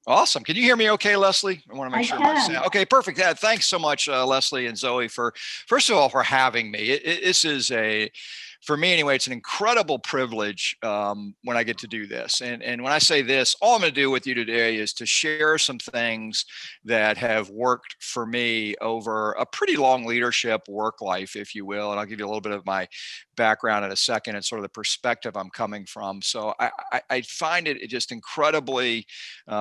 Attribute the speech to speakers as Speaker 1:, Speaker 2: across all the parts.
Speaker 1: Awesome. Can you hear me okay, Leslie? I want to make
Speaker 2: I
Speaker 1: sure my sound.
Speaker 2: can.
Speaker 1: Okay, perfect. Yeah, thanks so much, Leslie and Zoe, for first of all for having me. This is for me anyway, it's an incredible privilege when I get to do this. And when I say this, all I'm going to do with you today is to share some things that have worked for me over a pretty long leadership work life, if you will. And I'll give you a little bit of my background in a second and sort of the perspective I'm coming from. So I find it just incredibly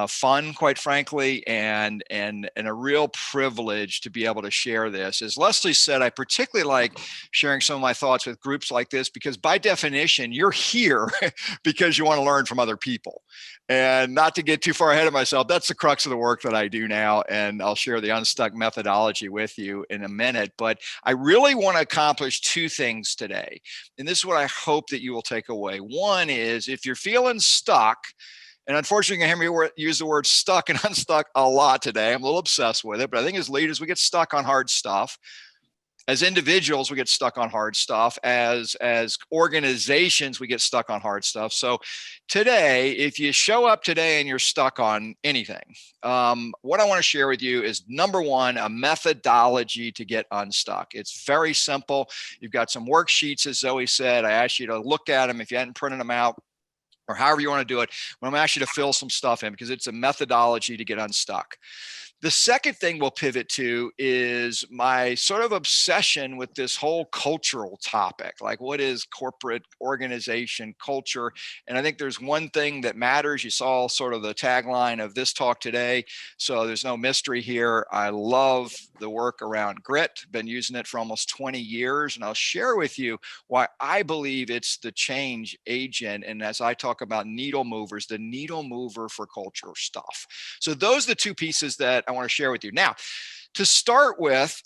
Speaker 1: fun, quite frankly, and a real privilege to be able to share this. As Leslie said, I particularly like sharing some of my thoughts with groups like this because, by definition, you're here because you want to learn from other people. And not to get too far ahead of myself, that's the crux of the work that I do now. And I'll share the Unstuck methodology with you in a minute. But I really want to accomplish two things today. And this is what I hope that you will take away. One is if you're feeling stuck, and unfortunately, you hear me use the word stuck and unstuck a lot today. I'm a little obsessed with it, but I think as leaders, we get stuck on hard stuff. As individuals, we get stuck on hard stuff. As organizations, we get stuck on hard stuff. So today, if you show up today and you're stuck on anything, what I want to share with you is number one, a methodology to get unstuck. It's very simple. You've got some worksheets, as Zoe said. I asked you to look at them if you hadn't printed them out, or however you want to do it. But I'm going to ask you to fill some stuff in because it's a methodology to get unstuck. The second thing we'll pivot to is my sort of obsession with this whole cultural topic. Like, what is corporate organization culture? And I think there's one thing that matters. You saw sort of the tagline of this talk today. So there's no mystery here. I love the work around grit. Been using it for almost 20 years. And I'll share with you why I believe it's the change agent. And as I talk about needle movers, the needle mover for culture stuff. So those are the two pieces that I want to share with you. Now, to start with,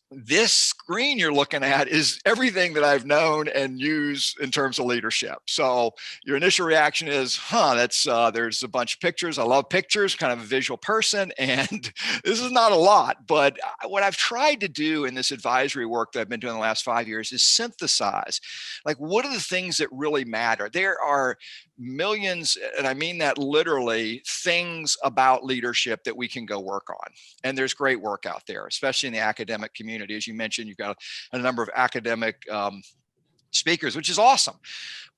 Speaker 1: this screen you're looking at is everything that I've known and used in terms of leadership. So your initial reaction is, that's there's a bunch of pictures. I love pictures, kind of a visual person. And this is not a lot, but what I've tried to do in this advisory work that I've been doing the last 5 years is synthesize, like, what are the things that really matter? There are millions, and I mean that literally, things about leadership that we can go work on. And there's great work out there, especially in the academic community. As you mentioned, you've got a number of academic speakers, which is awesome.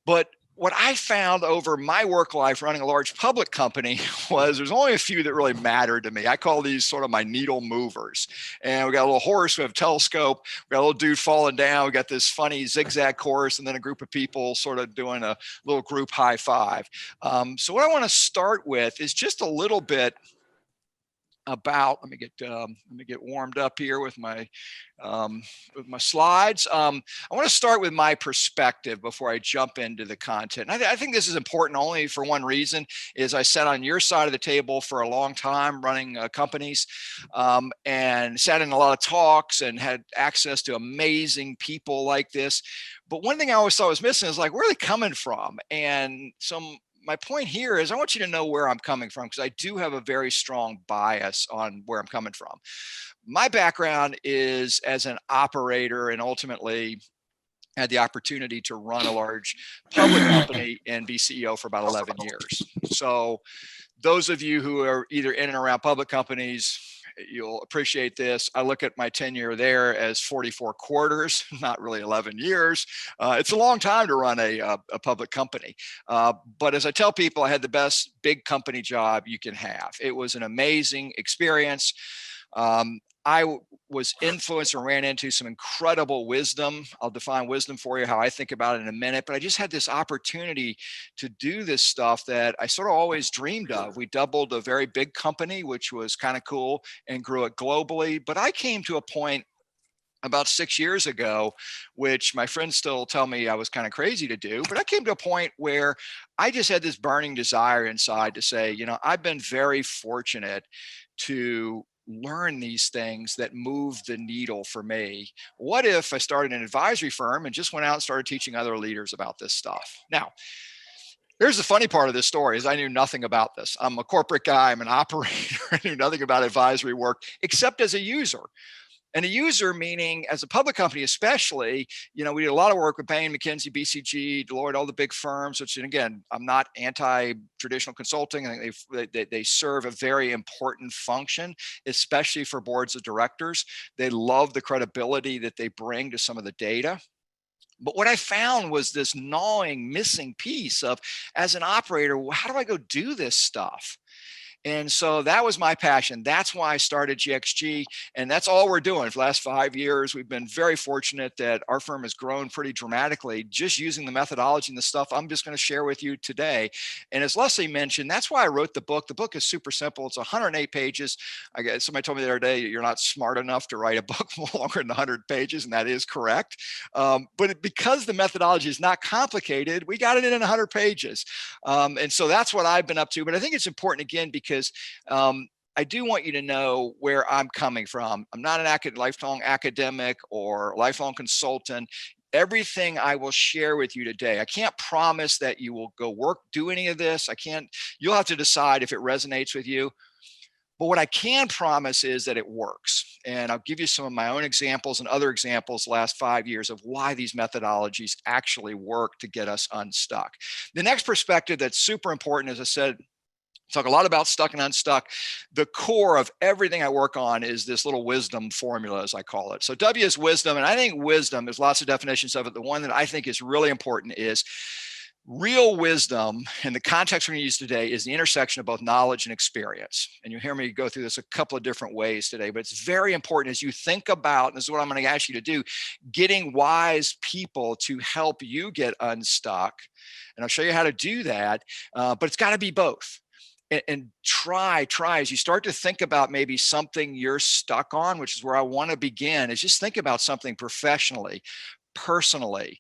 Speaker 1: But what I found over my work life running a large public company was there's only a few that really mattered to me. I call these sort of my needle movers. And we got a little horse, we have a telescope, we got a little dude falling down, we got this funny zigzag course, and then a group of people sort of doing a little group high five. So what I want to start with is just a little bit about, let me get warmed up here with my slides. I want to start with my perspective before I jump into the content. I think this is important only for one reason, is I sat on your side of the table for a long time running companies, and sat in a lot of talks and had access to amazing people like this. But one thing I always thought was missing is, like, where are they coming from? And my point here is I want you to know where I'm coming from, because I do have a very strong bias on where I'm coming from. My background is as an operator, and ultimately had the opportunity to run a large public company and be CEO for about 11 years. So those of you who are either in and around public companies, you'll appreciate this. I look at my tenure there as 44 quarters, not really 11 years. It's a long time to run a public company. But as I tell people, I had the best big company job you can have. It was an amazing experience. I was influenced and ran into some incredible wisdom. I'll define wisdom for you, how I think about it in a minute, but I just had this opportunity to do this stuff that I sort of always dreamed of. We doubled a very big company, which was kind of cool, and grew it globally. But I came to a point about 6 years ago, which my friends still tell me I was kind of crazy to do, but I came to a point where I just had this burning desire inside to say, I've been very fortunate to learn these things that move the needle for me. What if I started an advisory firm and just went out and started teaching other leaders about this stuff? Now, here's the funny part of this story is I knew nothing about this. I'm a corporate guy, I'm an operator. I knew nothing about advisory work except as a user. And a user, meaning as a public company, especially, we did a lot of work with Bain, McKinsey, BCG, Deloitte, all the big firms, which, and again, I'm not anti-traditional consulting. I think they serve a very important function, especially for boards of directors. They love the credibility that they bring to some of the data. But what I found was this gnawing, missing piece of, as an operator, how do I go do this stuff? And so that was my passion. That's why I started GXG. And that's all we're doing for the last 5 years. We've been very fortunate that our firm has grown pretty dramatically just using the methodology and the stuff I'm just going to share with you today. And as Leslie mentioned, that's why I wrote the book. The book is super simple. It's 108 pages. I guess somebody told me the other day, you're not smart enough to write a book longer than 100 pages. And that is correct. But because the methodology is not complicated, we got it in 100 pages. And so that's what I've been up to. But I think it's important, again, because I do want you to know where I'm coming from. I'm not an lifelong academic or lifelong consultant. Everything I will share with you today, I can't promise that you will go do any of this. You'll have to decide if it resonates with you. But what I can promise is that it works. And I'll give you some of my own examples and other examples the last 5 years of why these methodologies actually work to get us unstuck. The next perspective that's super important, as I said, talk a lot about stuck and unstuck. The core of everything I work on is this little wisdom formula, as I call it. So W is wisdom. And I think wisdom, there's lots of definitions of it. The one that I think is really important is real wisdom, in the context we're going to use today, is the intersection of both knowledge and experience. And you'll hear me go through this a couple of different ways today, but it's very important as you think about, and this is what I'm going to ask you to do, getting wise people to help you get unstuck. And I'll show you how to do that, but it's got to be both. And try as you start to think about maybe something you're stuck on, which is where I want to begin, is just think about something professionally, personally,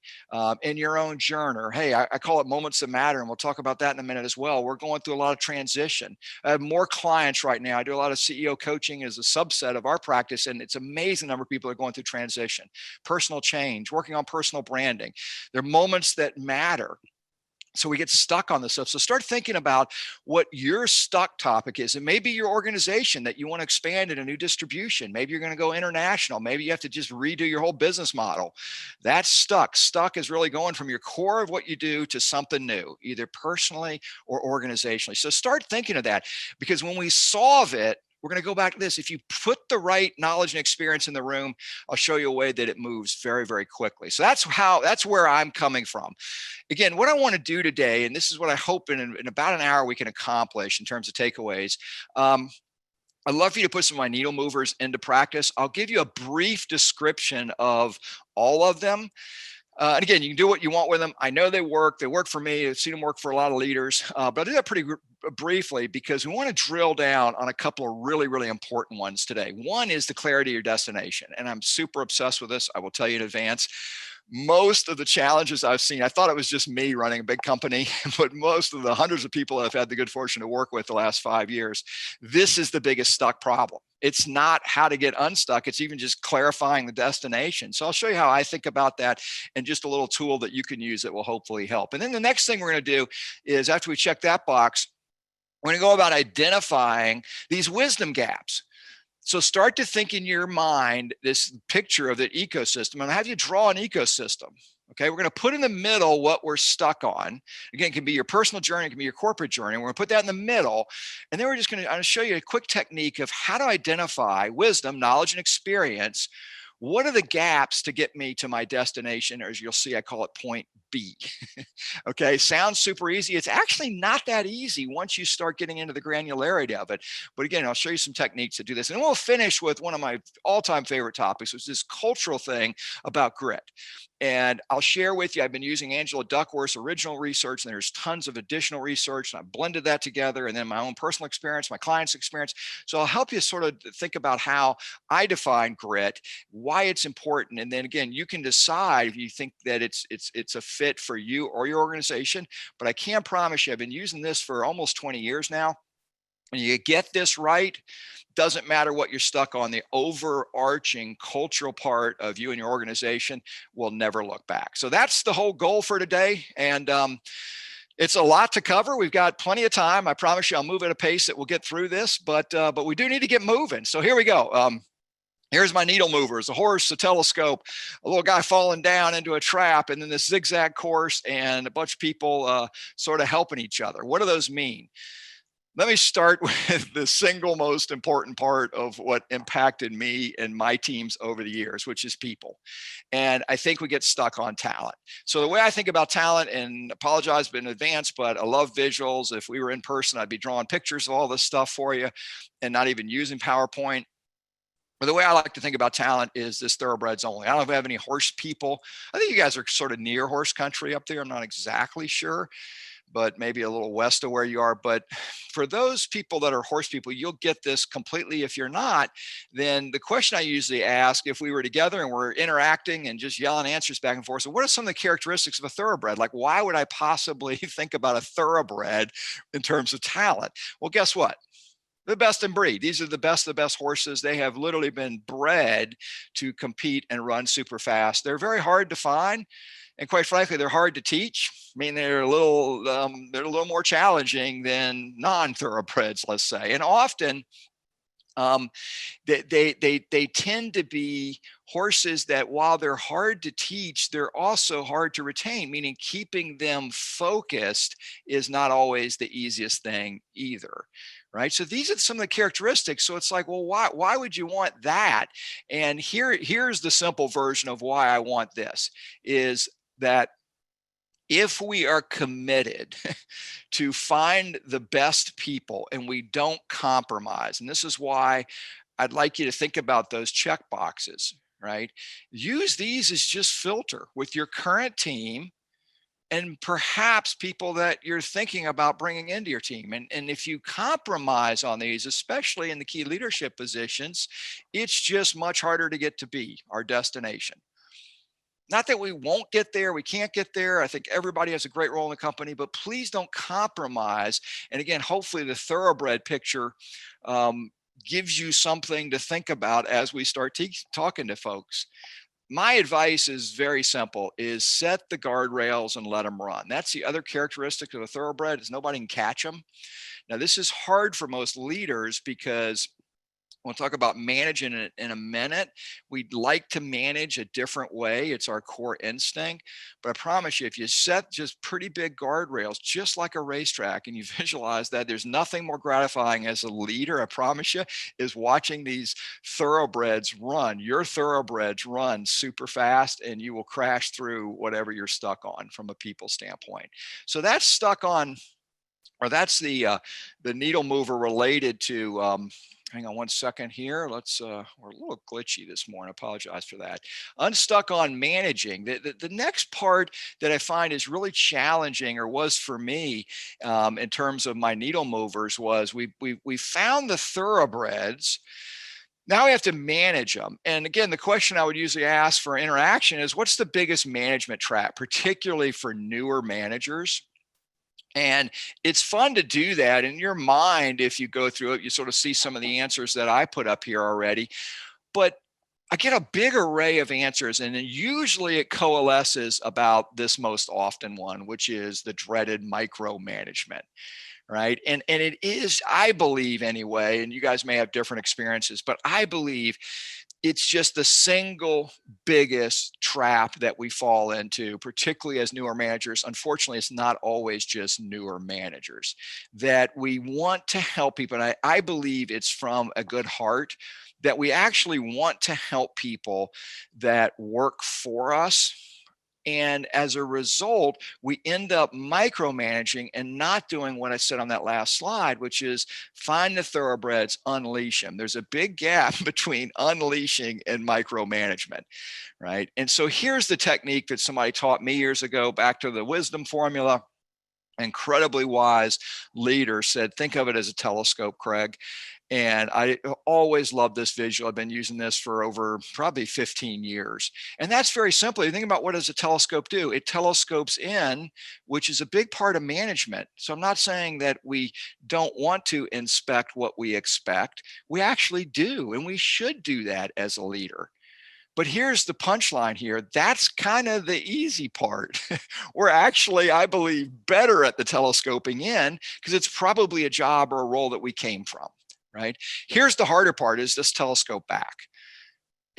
Speaker 1: in your own journey. Hey, I call it moments that matter, and we'll talk about that in a minute as well. We're going through a lot of transition. I have more clients right now. I do a lot of CEO coaching as a subset of our practice, and it's amazing number of people are going through transition, personal change, working on personal branding. They're moments that matter. So we get stuck on this stuff. So start thinking about what your stuck topic is. It may be your organization that you want to expand in a new distribution. Maybe you're going to go international. Maybe you have to just redo your whole business model. That's stuck. Stuck is really going from your core of what you do to something new, either personally or organizationally. So start thinking of that, because when we solve it, we're going to go back to this. If you put the right knowledge and experience in the room, I'll show you a way that it moves very, very quickly. So that's where I'm coming from. Again, what I want to do today, and this is what I hope in about an hour we can accomplish in terms of takeaways. I'd love for you to put some of my needle movers into practice. I'll give you a brief description of all of them. And again, you can do what you want with them. I know they work. They work for me. I've seen them work for a lot of leaders. But I'll do that pretty briefly because we want to drill down on a couple of really, really important ones today. One is the clarity of your destination. And I'm super obsessed with this. I will tell you in advance. Most of the challenges I've seen, I thought it was just me running a big company, but most of the hundreds of people I've had the good fortune to work with the last 5 years, this is the biggest stuck problem. It's not how to get unstuck. It's even just clarifying the destination. So I'll show you how I think about that and just a little tool that you can use that will hopefully help. And then the next thing we're going to do is, after we check that box, we're going to go about identifying these wisdom gaps. So start to think in your mind this picture of the ecosystem, and have you draw an ecosystem. Okay, we're going to put in the middle what we're stuck on. Again, it can be your personal journey, it can be your corporate journey. We're going to put that in the middle, and then I'm going to show you a quick technique of how to identify wisdom, knowledge, and experience. What are the gaps to get me to my destination, or as you'll see, I call it point B. Okay, sounds super easy. It's actually not that easy once you start getting into the granularity of it. But again, I'll show you some techniques to do this. And we'll finish with one of my all-time favorite topics, which is this cultural thing about grit. And I'll share with you, I've been using Angela Duckworth's original research, and there's tons of additional research, and I've blended that together, and then my own personal experience, my client's experience. So I'll help you sort of think about how I define grit, why it's important. And then again, you can decide if you think that it's a fit for you or your organization. But I can promise you, I've been using this for almost 20 years now. And you get this right, doesn't matter what you're stuck on, the overarching cultural part of you and your organization will never look back. So that's the whole goal for today. And it's a lot to cover. We've got plenty of time. I promise you I'll move at a pace that we'll get through this, but we do need to get moving. So here we go. Here's my needle movers, a horse, a telescope, a little guy falling down into a trap, and then this zigzag course and a bunch of people sort of helping each other. What do those mean? Let me start with the single most important part of what impacted me and my teams over the years, which is people. And I think we get stuck on talent. So the way I think about talent, and apologize in advance, but I love visuals. If we were in person, I'd be drawing pictures of all this stuff for you and not even using PowerPoint. But the way I like to think about talent is this thoroughbreds only. I don't know if we have any horse people. I think you guys are sort of near horse country up there. I'm not exactly sure, but maybe a little west of where you are. But for those people that are horse people, you'll get this completely. If you're not, then the question I usually ask, if we were together and we're interacting and just yelling answers back and forth, so what are some of the characteristics of a thoroughbred? Like, why would I possibly think about a thoroughbred in terms of talent? Well, guess what? The best in breed. These are the best horses. They have literally been bred to compete and run super fast. They're very hard to find, and quite frankly, they're hard to teach. I mean, they're a little more challenging than non-thoroughbreds, let's say. And often, they tend to be horses that, while they're hard to teach, they're also hard to retain, meaning keeping them focused is not always the easiest thing either. Right. So these are some of the characteristics. So it's like, well, why would you want that? And here's the simple version of why I want this is that if we are committed to find the best people and we don't compromise, and this is why I'd like you to think about those check boxes, right? Use these as just filter with your current team and perhaps people that you're thinking about bringing into your team. And if you compromise on these, especially in the key leadership positions, it's just much harder to get to be our destination. Not that we won't get there, we can't get there. I think everybody has a great role in the company, but please don't compromise. And again, hopefully the thoroughbred picture gives you something to think about as we start talking to folks. My advice is very simple, is set the guardrails and let them run. That's the other characteristic of a thoroughbred, is nobody can catch them. Now, this is hard for most leaders because we'll talk about managing it in a minute. We'd like to manage a different way. It's our core instinct. But I promise you, if you set just pretty big guardrails, just like a racetrack, and you visualize that, there's nothing more gratifying as a leader, I promise you, is watching these thoroughbreds run. Your thoroughbreds run super fast, and you will crash through whatever you're stuck on from a people standpoint. So that's stuck on, or that's the needle mover related to hang on one second here. We're a little glitchy this morning. I apologize for that. Unstuck on managing. The next part that I find is really challenging, or was for me, in terms of my needle movers, was we found the thoroughbreds. Now we have to manage them. And again, the question I would usually ask for interaction is, what's the biggest management trap, particularly for newer managers? And it's fun to do that in your mind. If you go through it, you sort of see some of the answers that I put up here already. But I get a big array of answers, and then usually it coalesces about this most often one, which is the dreaded micromanagement. Right. And it is, I believe anyway, and you guys may have different experiences, but I believe it's just the single biggest trap that we fall into, particularly as newer managers. Unfortunately, it's not always just newer managers, that we want to help people. And I believe it's from a good heart, that we actually want to help people that work for us. And as a result, we end up micromanaging and not doing what I said on that last slide, which is find the thoroughbreds, unleash them. There's a big gap between unleashing and micromanagement, right? And so here's the technique that somebody taught me years ago, back to the wisdom formula. Incredibly wise leader said, think of it as a telescope, Craig. And I always love this visual. I've been using this for over probably 15 years. And that's very simply, think about, what does a telescope do? It telescopes in, which is a big part of management. So I'm not saying that we don't want to inspect what we expect. We actually do, and we should do that as a leader. But here's the punchline here. That's kind of the easy part. We're actually, I believe, better at the telescoping in, because it's probably a job or a role that we came from. Right? Here's the harder part, is this telescope back.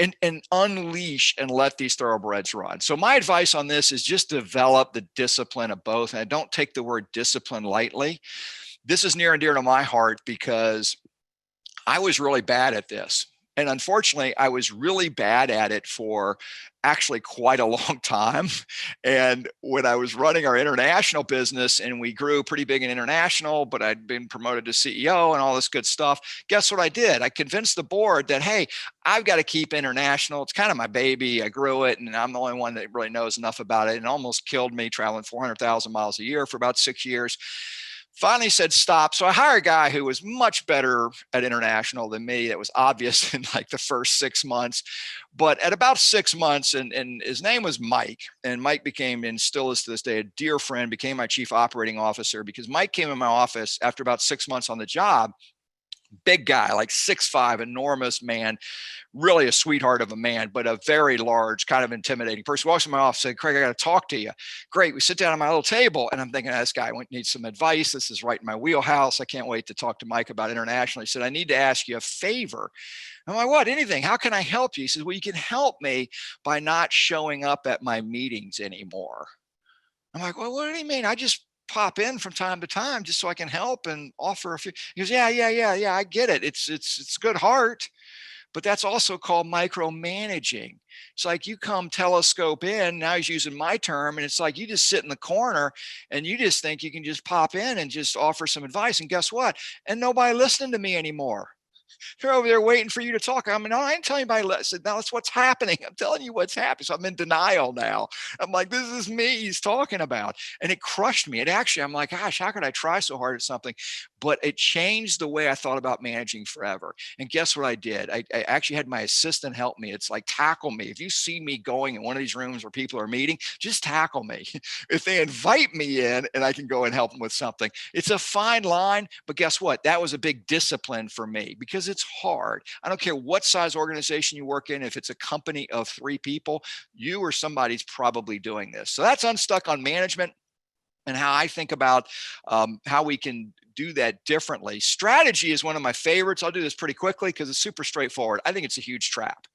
Speaker 1: and unleash and let these thoroughbreds run. So my advice on this is just develop the discipline of both. And I don't take the word discipline lightly. This is near and dear to my heart because I was really bad at this. And unfortunately, I was really bad at it for actually quite a long time. And when I was running our international business and we grew pretty big in international, but I'd been promoted to CEO and all this good stuff, guess what I did? I convinced the board that, hey, I've got to keep international. It's kind of my baby. I grew it and I'm the only one that really knows enough about it. And almost killed me traveling 400,000 miles a year for about 6 years. Finally said stop. So I hired a guy who was much better at international than me. That was obvious in like the first 6 months. But at about 6 months, and his name was Mike, and Mike became, and still is to this day, a dear friend, became my chief operating officer because Mike came in my office after about 6 months on the job. Big guy, like 6'5", enormous man, really a sweetheart of a man, but a very large, kind of intimidating person. Walks in my office, said, Craig, I got to talk to you. Great. We sit down at my little table and I'm thinking, this guy needs some advice. This is right in my wheelhouse. I can't wait to talk to Mike about international. He said, I need to ask you a favor. I'm like, what? Anything? How can I help you? He says, well, you can help me by not showing up at my meetings anymore. I'm like, well, what do you mean? I just pop in from time to time just so I can help and offer a few. He goes, yeah, I get it. It's good heart, but that's also called micromanaging. It's like you come telescope in, now he's using my term, and it's like you just sit in the corner and you just think you can just pop in and just offer some advice. And guess what? And nobody listening to me anymore. They're over there waiting for you to talk. I mean, no, I ain't telling anybody. Listen, no, that's what's happening. I'm telling you what's happening. So I'm in denial now. I'm like, this is me he's talking about. And it crushed me. It actually, I'm like, gosh, how could I try so hard at something? But it changed the way I thought about managing forever. And guess what I did? I actually had my assistant help me. It's like, tackle me. If you see me going in one of these rooms where people are meeting, just tackle me. If they invite me in and I can go and help them with something, it's a fine line. But guess what? That was a big discipline for me because it's hard. I don't care what size organization you work in. If it's a company of 3 people, you or somebody's probably doing this. So that's Unstuck on management and how I think about how we can do that differently. Strategy is one of my favorites. I'll do this pretty quickly because it's super straightforward. I think it's a huge trap.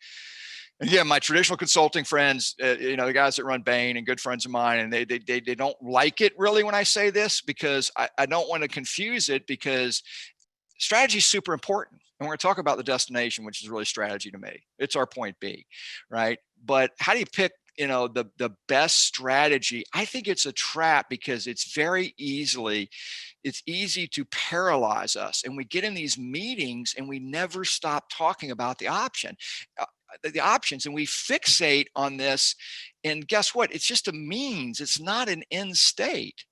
Speaker 1: And yeah, my traditional consulting friends, the guys that run Bain and good friends of mine, and they don't like it really when I say this because I don't want to confuse it because strategy is super important. And we're going to talk about the destination, which is really strategy to me. It's our point B, right? But how do you pick, the best strategy? I think it's a trap because it's easy to paralyze us. And we get in these meetings and we never stop talking about the options, and we fixate on this. And guess what? It's just a means. It's not an end state.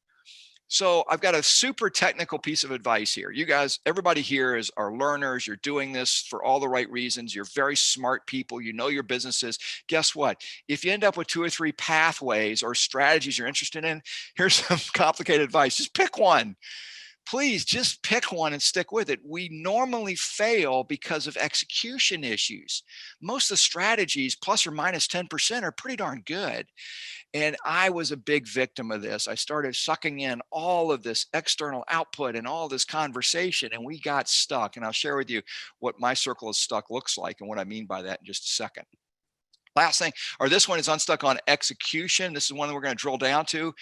Speaker 1: So I've got a super technical piece of advice here. You guys, everybody here are learners. You're doing this for all the right reasons. You're very smart people. You know your businesses. Guess what? If you end up with 2 or 3 pathways or strategies you're interested in, here's some complicated advice. Just pick one. Please just pick one and stick with it. We normally fail because of execution issues. Most of the strategies, plus or minus 10%, are pretty darn good. And I was a big victim of this. I started sucking in all of this external output and all this conversation, and we got stuck. And I'll share with you what my circle of stuck looks like and what I mean by that in just a second. Last thing, or this one is Unstuck on execution. This is one that we're going to drill down to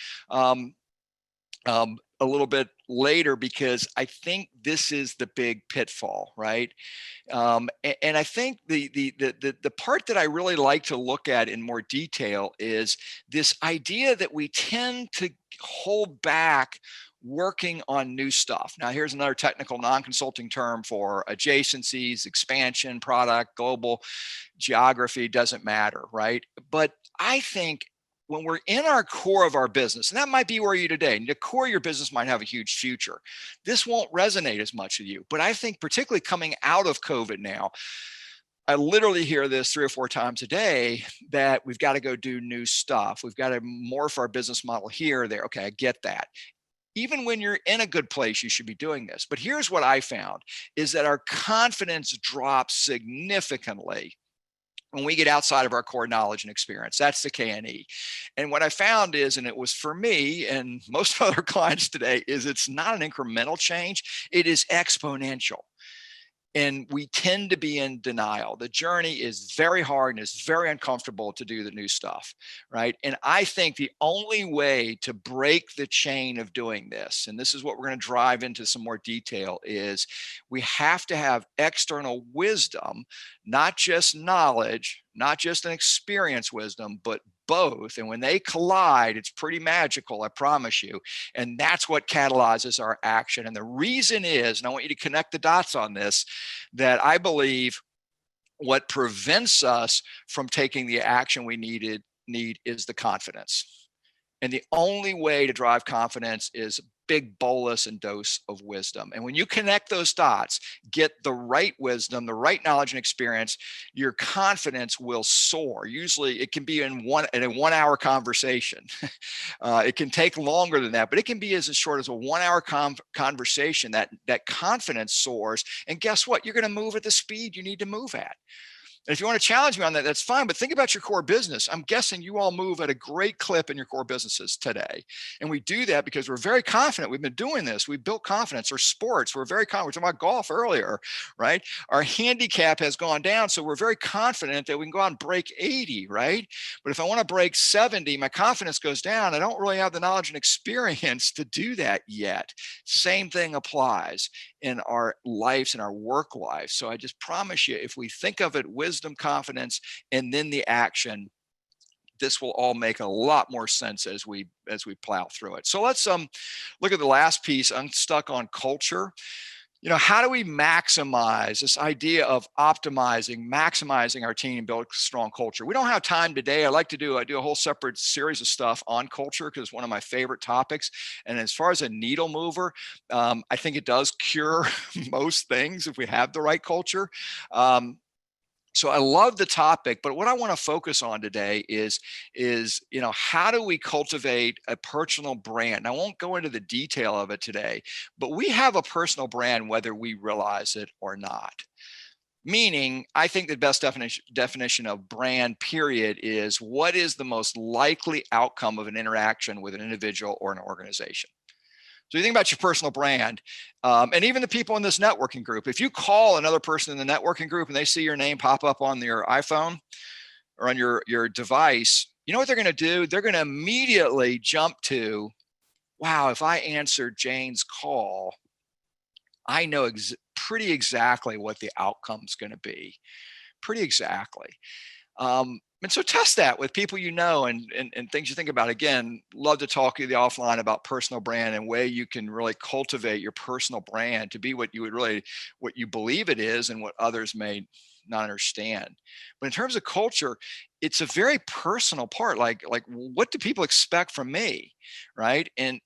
Speaker 1: a little bit later because I think this is the big pitfall, right? And I think the part that I really like to look at in more detail is this idea that we tend to hold back working on new stuff. Now, here's another technical non-consulting term for adjacencies, expansion, product, global geography, doesn't matter, right? But I think when we're in our core of our business, and that might be where you're today, and the core of your business might have a huge future. This won't resonate as much with you, but I think particularly coming out of COVID now, I literally hear this 3 or 4 times a day that we've got to go do new stuff. We've got to morph our business model here or there. Okay, I get that. Even when you're in a good place, you should be doing this. But here's what I found is that our confidence drops significantly when we get outside of our core knowledge and experience. That's the K&E. And what I found is, and it was for me and most other clients today, is it's not an incremental change, it is exponential. And we tend to be in denial. The journey is very hard and it's very uncomfortable to do the new stuff, right? And I think the only way to break the chain of doing this, and this is what we're going to drive into some more detail, is we have to have external wisdom, not just knowledge, not just an experience wisdom, but both. And when they collide, it's pretty magical, I promise you. And that's what catalyzes our action. And the reason is, and I want you to connect the dots on this, that I believe what prevents us from taking the action we need is the confidence. And the only way to drive confidence is big bolus and dose of wisdom. And when you connect those dots, get the right wisdom, the right knowledge and experience, your confidence will soar. Usually it can be in a 1 hour conversation. It can take longer than that, but it can be as short as a 1 hour conversation that confidence soars. And guess what? You're going to move at the speed you need to move at. And if you want to challenge me on that, that's fine. But think about your core business. I'm guessing you all move at a great clip in your core businesses today. And we do that because we're very confident. We've been doing this. We've built confidence. Or sports, we're very confident. We were talking about golf earlier, right? Our handicap has gone down. So we're very confident that we can go out and break 80, right? But if I want to break 70, my confidence goes down. I don't really have the knowledge and experience to do that yet. Same thing applies in our lives, in our work life. So I just promise you, if we think of it wisdom, confidence, and then the action, this will all make a lot more sense as we plow through it. So let's look at the last piece, unstuck on culture. How do we maximize this idea of maximizing our team and build a strong culture? We don't have time today. I do a whole separate series of stuff on culture because it's one of my favorite topics. And as far as a needle mover, I think it does cure most things if we have the right culture. So I love the topic, but what I want to focus on today is how do we cultivate a personal brand? And I won't go into the detail of it today, but we have a personal brand whether we realize it or not. Meaning, I think the best definition of brand, period, is what is the most likely outcome of an interaction with an individual or an organization. So you think about your personal brand, and even the people in this networking group. If you call another person in the networking group and they see your name pop up on your iPhone or on your device, you know what they're going to do? They're going to immediately jump to, wow, if I answer Jane's call, I know pretty exactly what the outcome's going to be. Pretty exactly. And so test that with people and things you think about. Again, love to talk to you the offline about personal brand and way you can really cultivate your personal brand to be what you believe it is and what others may not understand. But in terms of culture, it's a very personal part. Like what do people expect from me, right? And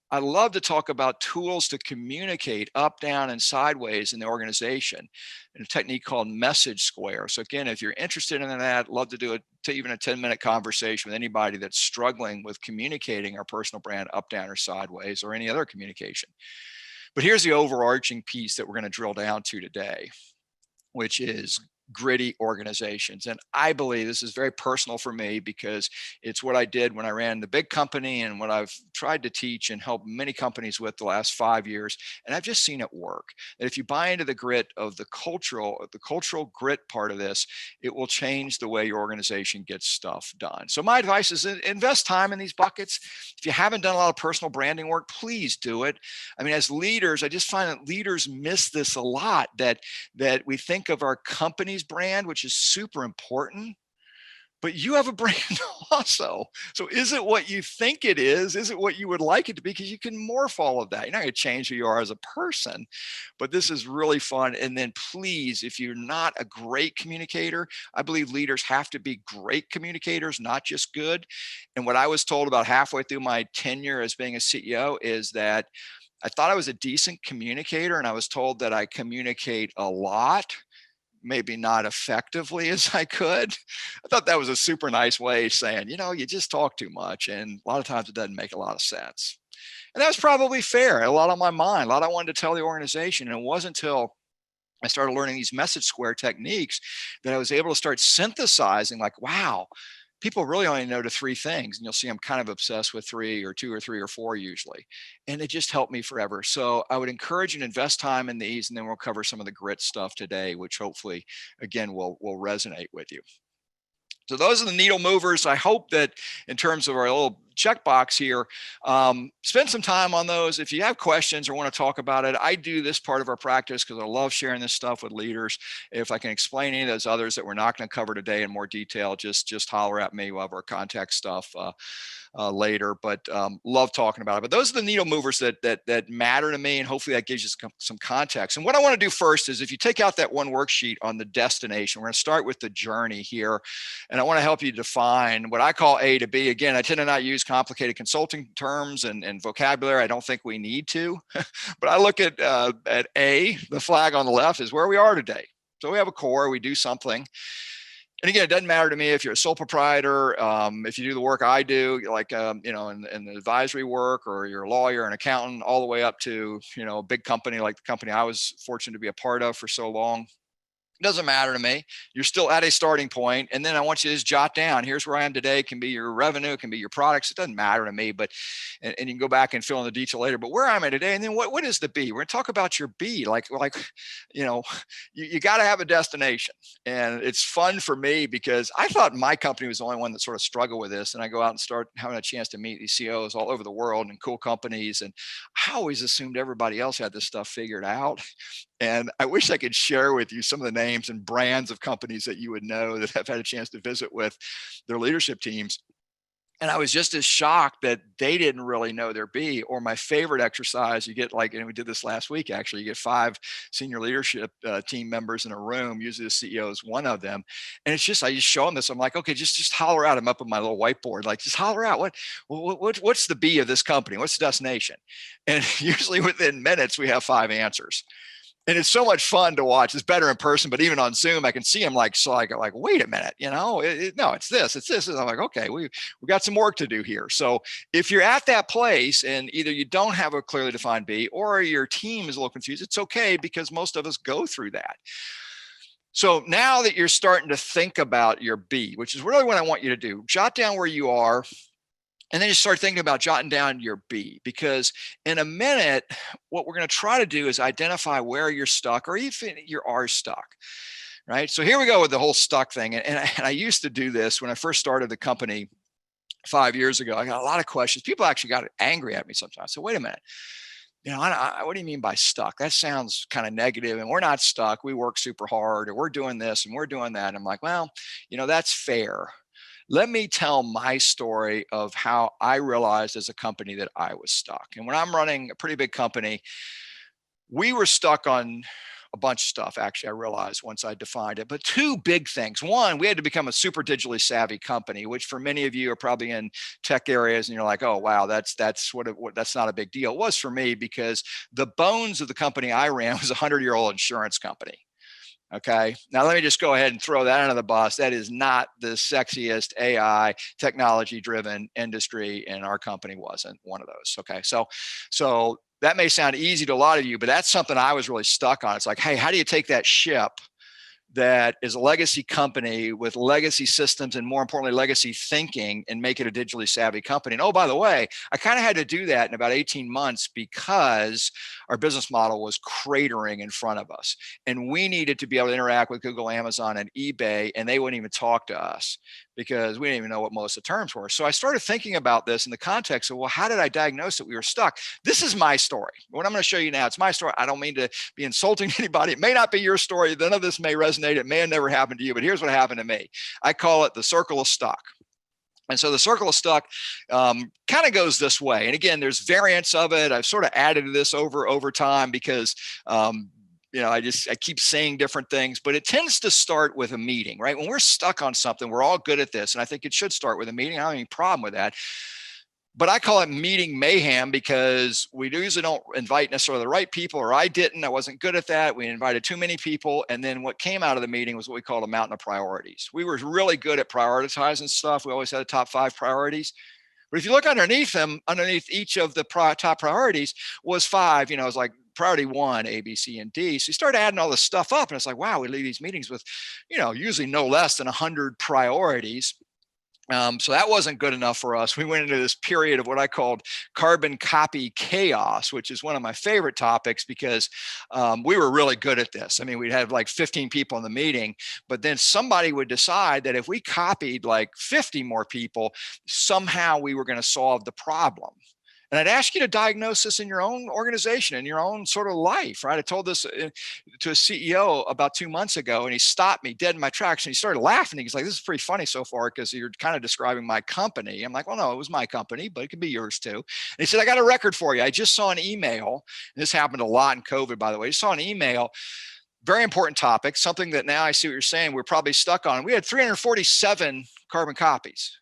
Speaker 1: I love to talk about tools to communicate up, down, and sideways in the organization, and a technique called message square. So again, if you're interested in that, love to do even a 10-minute conversation with anybody that's struggling with communicating our personal brand up, down, or sideways, or any other communication. But here's the overarching piece that we're going to drill down to today, which is gritty organizations. And I believe this is very personal for me because it's what I did when I ran the big company and what I've tried to teach and help many companies with the last 5 years. And I've just seen it work. That if you buy into the grit of the cultural grit part of this, it will change the way your organization gets stuff done. So my advice is invest time in these buckets. If you haven't done a lot of personal branding work, please do it. I mean, as leaders, I just find that leaders miss this a lot, that we think of our company's brand, which is super important, but you have a brand also. So is it what you think it is? Is it what you would like it to be? Because you can morph all of that. You're not going to change who you are as a person, but this is really fun. And then please, if you're not a great communicator, I believe leaders have to be great communicators, not just good. And what I was told about halfway through my tenure as being a CEO is that I thought I was a decent communicator, and I was told that I communicate a lot, maybe not effectively as I could. I thought that was a super nice way of saying, you just talk too much. And a lot of times it doesn't make a lot of sense. And that was probably fair. A lot on my mind, a lot I wanted to tell the organization. And it wasn't until I started learning these message square techniques that I was able to start synthesizing, like, wow, people really only know to 3 things, and you'll see I'm kind of obsessed with 3 or 2 or 3 or 4 usually. And it just helped me forever. So I would encourage you to invest time in these, and then we'll cover some of the grit stuff today, which hopefully, again, will resonate with you. So those are the needle movers. I hope that in terms of our little checkbox here, spend some time on those. If you have questions or want to talk about it, I do this part of our practice because I love sharing this stuff with leaders. If I can explain any of those others that we're not going to cover today in more detail, just holler at me. We'll have our contact stuff later, but love talking about it. But those are the needle movers that matter to me, and hopefully that gives you some context. And what I want to do first is, if you take out that one worksheet on the destination, we're going to start with the journey here, and I want to help you define what I call A to B. Again, I tend to not use complicated consulting terms and vocabulary. I don't think we need to, but I look at A, the flag on the left, is where we are today. So we have a core, we do something. And again, it doesn't matter to me if you're a sole proprietor, if you do the work I do, like, in the advisory work, or you're a lawyer, an accountant, all the way up to, a big company like the company I was fortunate to be a part of for so long. It doesn't matter to me. You're still at a starting point. And then I want you to just jot down, here's where I am today. It can be your revenue, it can be your products. It doesn't matter to me, but, and you can go back and fill in the detail later, but where I'm at today. And then what is the B? We're going to talk about your B. You got to have a destination. And it's fun for me because I thought my company was the only one that sort of struggled with this. And I go out and start having a chance to meet these CEOs all over the world and cool companies. And I always assumed everybody else had this stuff figured out. And I wish I could share with you some of the names and brands of companies that you would know that have had a chance to visit with their leadership teams. And I was just as shocked that they didn't really know their B. Or my favorite exercise, you get and we did this last week, actually, you get 5 senior leadership team members in a room, usually the CEO is one of them. And I just show them this. I'm like, okay, just holler out. I'm up on my little whiteboard, like, just holler out. What's the B of this company? What's the destination? And usually within minutes, we have 5 answers. And it's so much fun to watch. It's better in person, but even on Zoom, I can see them like, wait a minute, no, it's this. And I'm like, okay, we got some work to do here. So if you're at that place and either you don't have a clearly defined B, or your team is a little confused, it's okay, because most of us go through that. So now that you're starting to think about your B, which is really what I want you to do, jot down where you are. And then you start thinking about jotting down your B, because in a minute, what we're going to try to do is identify where you're stuck, or even you are stuck, right? So here we go with the whole stuck thing. And I used to do this when I first started the company 5 years ago. I got a lot of questions. People actually got angry at me sometimes. So wait a minute. What do you mean by stuck? That sounds kind of negative, and we're not stuck. We work super hard, or we're doing this and we're doing that. And I'm like, well, that's fair. Let me tell my story of how I realized as a company that I was stuck. And when I'm running a pretty big company, we were stuck on a bunch of stuff. Actually, I realized once I defined it, but 2 big things. One, we had to become a super digitally savvy company, which for many of you are probably in tech areas and you're like, oh, wow, that's not a big deal. It was for me, because the bones of the company I ran was a 100-year-old insurance company. Okay. Now let me just go ahead and throw that under the bus. That is not the sexiest AI technology driven industry, and our company wasn't one of those. Okay. So that may sound easy to a lot of you, but that's something I was really stuck on. It's like, hey, how do you take that ship that is a legacy company with legacy systems and, more importantly, legacy thinking, and make it a digitally savvy company? And oh, by the way, I kind of had to do that in about 18 months because our business model was cratering in front of us. And we needed to be able to interact with Google, Amazon, and eBay, and they wouldn't even talk to us because we didn't even know what most of the terms were. So I started thinking about this in the context of, well, how did I diagnose that we were stuck? This is my story. What I'm going to show you now, it's my story. I don't mean to be insulting to anybody. It may not be your story. None of this may resonate. It may have never happened to you, but here's what happened to me. I call it the circle of stuck. And so the circle of stuck kind of goes this way. And again, there's variants of it. I've sort of added to this over time because I keep saying different things, but it tends to start with a meeting, right? When we're stuck on something, we're all good at this. And I think it should start with a meeting. I don't have any problem with that. But I call it meeting mayhem because we usually don't invite necessarily the right people, or I wasn't good at that. We invited too many people. And then what came out of the meeting was what we called a mountain of priorities. We were really good at prioritizing stuff. We always had the top 5 priorities. But if you look underneath them, underneath each of the top priorities was 5, it was like priority 1, A, B, C, and D. So you start adding all this stuff up, and it's like, wow, we leave these meetings with, usually no less than 100 priorities. So that wasn't good enough for us. We went into this period of what I called carbon copy chaos, which is one of my favorite topics because we were really good at this. I mean, we'd have like 15 people in the meeting, but then somebody would decide that if we copied like 50 more people, somehow we were going to solve the problem. And I'd ask you to diagnose this in your own organization, in your own sort of life, right? I told this to a CEO about 2 months ago, and he stopped me dead in my tracks and he started laughing. He's like, "This is pretty funny so far because you're kind of describing my company." I'm like, "Well, no, it was my company, but it could be yours too." And he said, "I got a record for you. I just saw an email." And this happened a lot in COVID, by the way. I saw an email, very important topic, something that now I see what you're saying, we're probably stuck on. We had 347 carbon copies.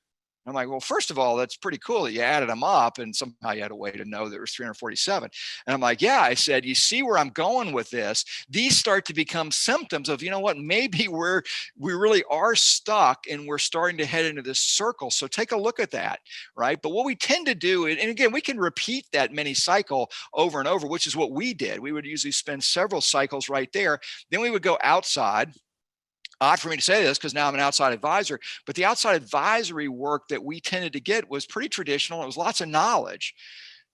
Speaker 1: I'm like, well, first of all, that's pretty cool that you added them up and somehow you had a way to know there was 347. And I'm like, yeah, I said, you see where I'm going with this? These start to become symptoms of, you know what, maybe we really are stuck and we're starting to head into this circle. So take a look at that, right? But what we tend to do, and again, we can repeat that mini cycle over and over, which is what we did. We would usually spend several cycles right there. Then we would go outside. Odd for me to say this because now I'm an outside advisor, but the outside advisory work that we tended to get was pretty traditional. It was lots of knowledge.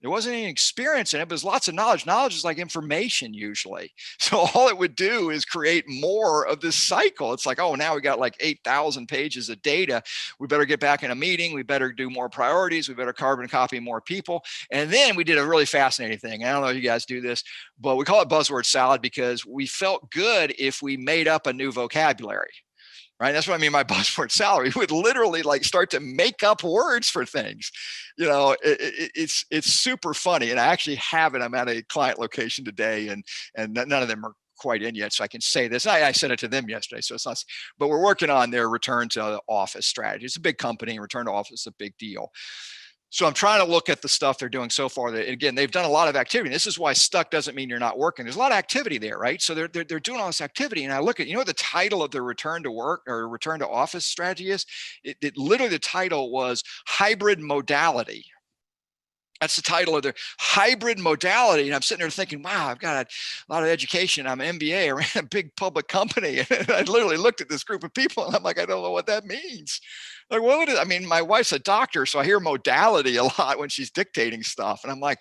Speaker 1: There wasn't any experience in it, but there's lots of knowledge. Knowledge is like information usually. So all it would do is create more of this cycle. It's like, oh, now we got like 8,000 pages of data. We better get back in a meeting. We better do more priorities. We better carbon copy more people. And then we did a really fascinating thing. I don't know if you guys do this, but we call it buzzword salad because we felt good if we made up a new vocabulary. Right. That's what I mean by buzzword salary. We would literally like start to make up words for things. You know, it's super funny. And I actually have it. I'm at a client location today and none of them are quite in yet. So I can say this. I said it to them yesterday. So it's not, but we're working on their return to office strategy. It's a big company. Return to office is a big deal. So I'm trying to look at the stuff they're doing so far. That, again, they've done a lot of activity. This is why stuck doesn't mean you're not working. There's a lot of activity there, right? So they're doing all this activity, and I look at, you know what the title of their return to work or return to office strategy is? It literally, the title was hybrid modality. That's the title of their hybrid modality. And I'm sitting there thinking, wow, I've got a lot of education. I'm an MBA. I ran a big public company. And I literally looked at this group of people and I'm like, I don't know what that means. Like, what would it? I mean, my wife's a doctor, so I hear modality a lot when she's dictating stuff. And I'm like,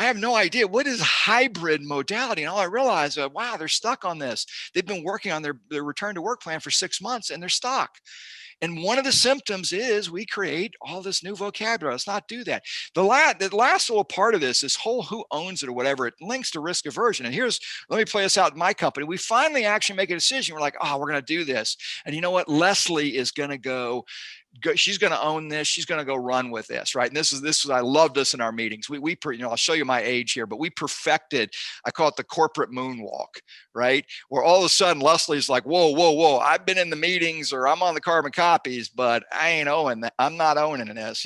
Speaker 1: I have no idea. What is hybrid modality? And all I realized, wow, they're stuck on this. They've been working on their return to work plan for 6 months and they're stuck. And one of the symptoms is we create all this new vocabulary. Let's not do that. The last little part of this whole who owns it or whatever, it links to risk aversion. And let me play this out in my company. We finally actually make a decision. We're like, oh, we're going to do this. And you know what? Leslie is going to go, she's going to own this. She's going to go run with this, right? And this is I love this in our meetings. I'll show you my age here, but we perfected, I call it the corporate moonwalk, right? Where all of a sudden Leslie's like, whoa, whoa, whoa, I've been in the meetings or I'm on the carbon copies, but I ain't owning that. I'm not owning this,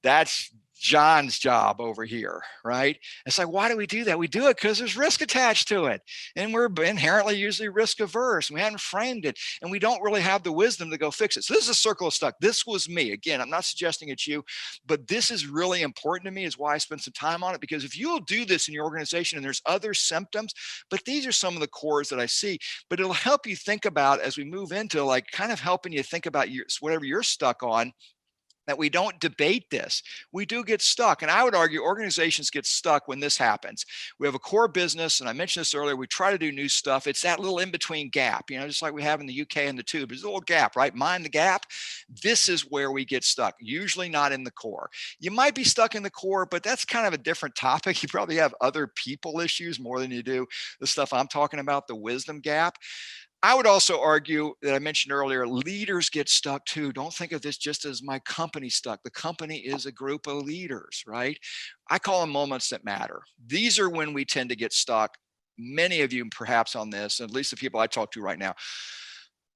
Speaker 1: that's John's job over here, right? It's like, why do we do that? We do it because there's risk attached to it. And we're inherently usually risk averse. We haven't framed it and we don't really have the wisdom to go fix it. So this is a circle of stuck. This was me. Again, I'm not suggesting it's you, but this is really important to me, is why I spend some time on it. Because if you'll do this in your organization, and there's other symptoms, but these are some of the cores that I see, but it'll help you think about, as we move into like kind of helping you think about whatever you're stuck on, that we don't debate this. We do get stuck. And I would argue organizations get stuck when this happens. We have a core business, and I mentioned this earlier, we try to do new stuff. It's that little in-between gap, just like we have in the UK and the tube. There's a little gap, right? Mind the gap. This is where we get stuck, usually not in the core. You might be stuck in the core, but that's kind of a different topic. You probably have other people issues more than you do the stuff I'm talking about, the wisdom gap. I would also argue that I mentioned earlier, leaders get stuck too. Don't think of this just as my company stuck. The company is a group of leaders, right? I call them moments that matter. These are when we tend to get stuck. Many of you perhaps on this, at least the people I talk to right now,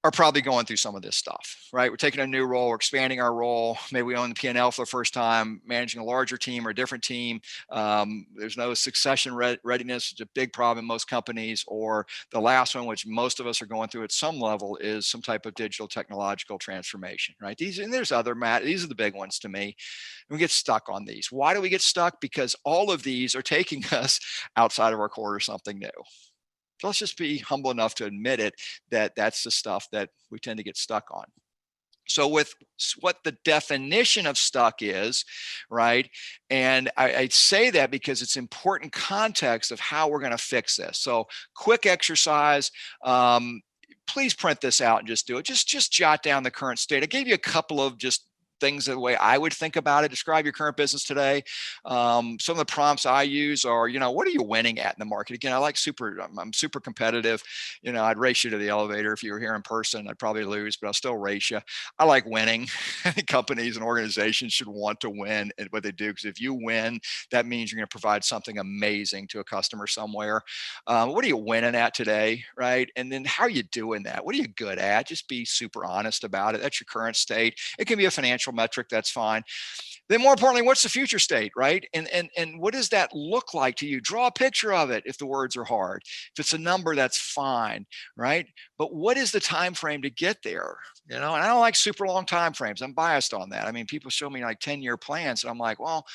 Speaker 1: are probably going through some of this stuff, right? We're taking a new role, we're expanding our role. Maybe we own the P&L for the first time, managing a larger team or a different team. There's no succession readiness. It's a big problem in most companies. Or the last one, which most of us are going through at some level, is some type of digital technological transformation, right? These are the big ones to me. And we get stuck on these. Why do we get stuck? Because all of these are taking us outside of our core or something new. So let's just be humble enough to admit it, that that's the stuff that we tend to get stuck on. So with what the definition of stuck is, right? And I say that because it's important context of how we're going to fix this. So quick exercise. Please print this out and just do it. Just jot down the current state. I gave you a couple of just things the way I would think about it. Describe your current business today. Some of the prompts I use are, what are you winning at in the market? Again, I'm super competitive. I'd race you to the elevator. If you were here in person, I'd probably lose, but I'll still race you. I like winning. Companies and organizations should want to win at what they do, because if you win, that means you're going to provide something amazing to a customer somewhere. What are you winning at today, right? And then how are you doing that? What are you good at? Just be super honest about it. That's your current state. It can be a financial metric, that's fine. Then more importantly, what's the future state, right? And what does that look like to you? Draw a picture of it if the words are hard. If it's a number, that's fine, right? But what is the time frame to get there? And I don't like super long time frames. I'm biased on that. I mean, people show me like 10-year plans, and I'm like, well,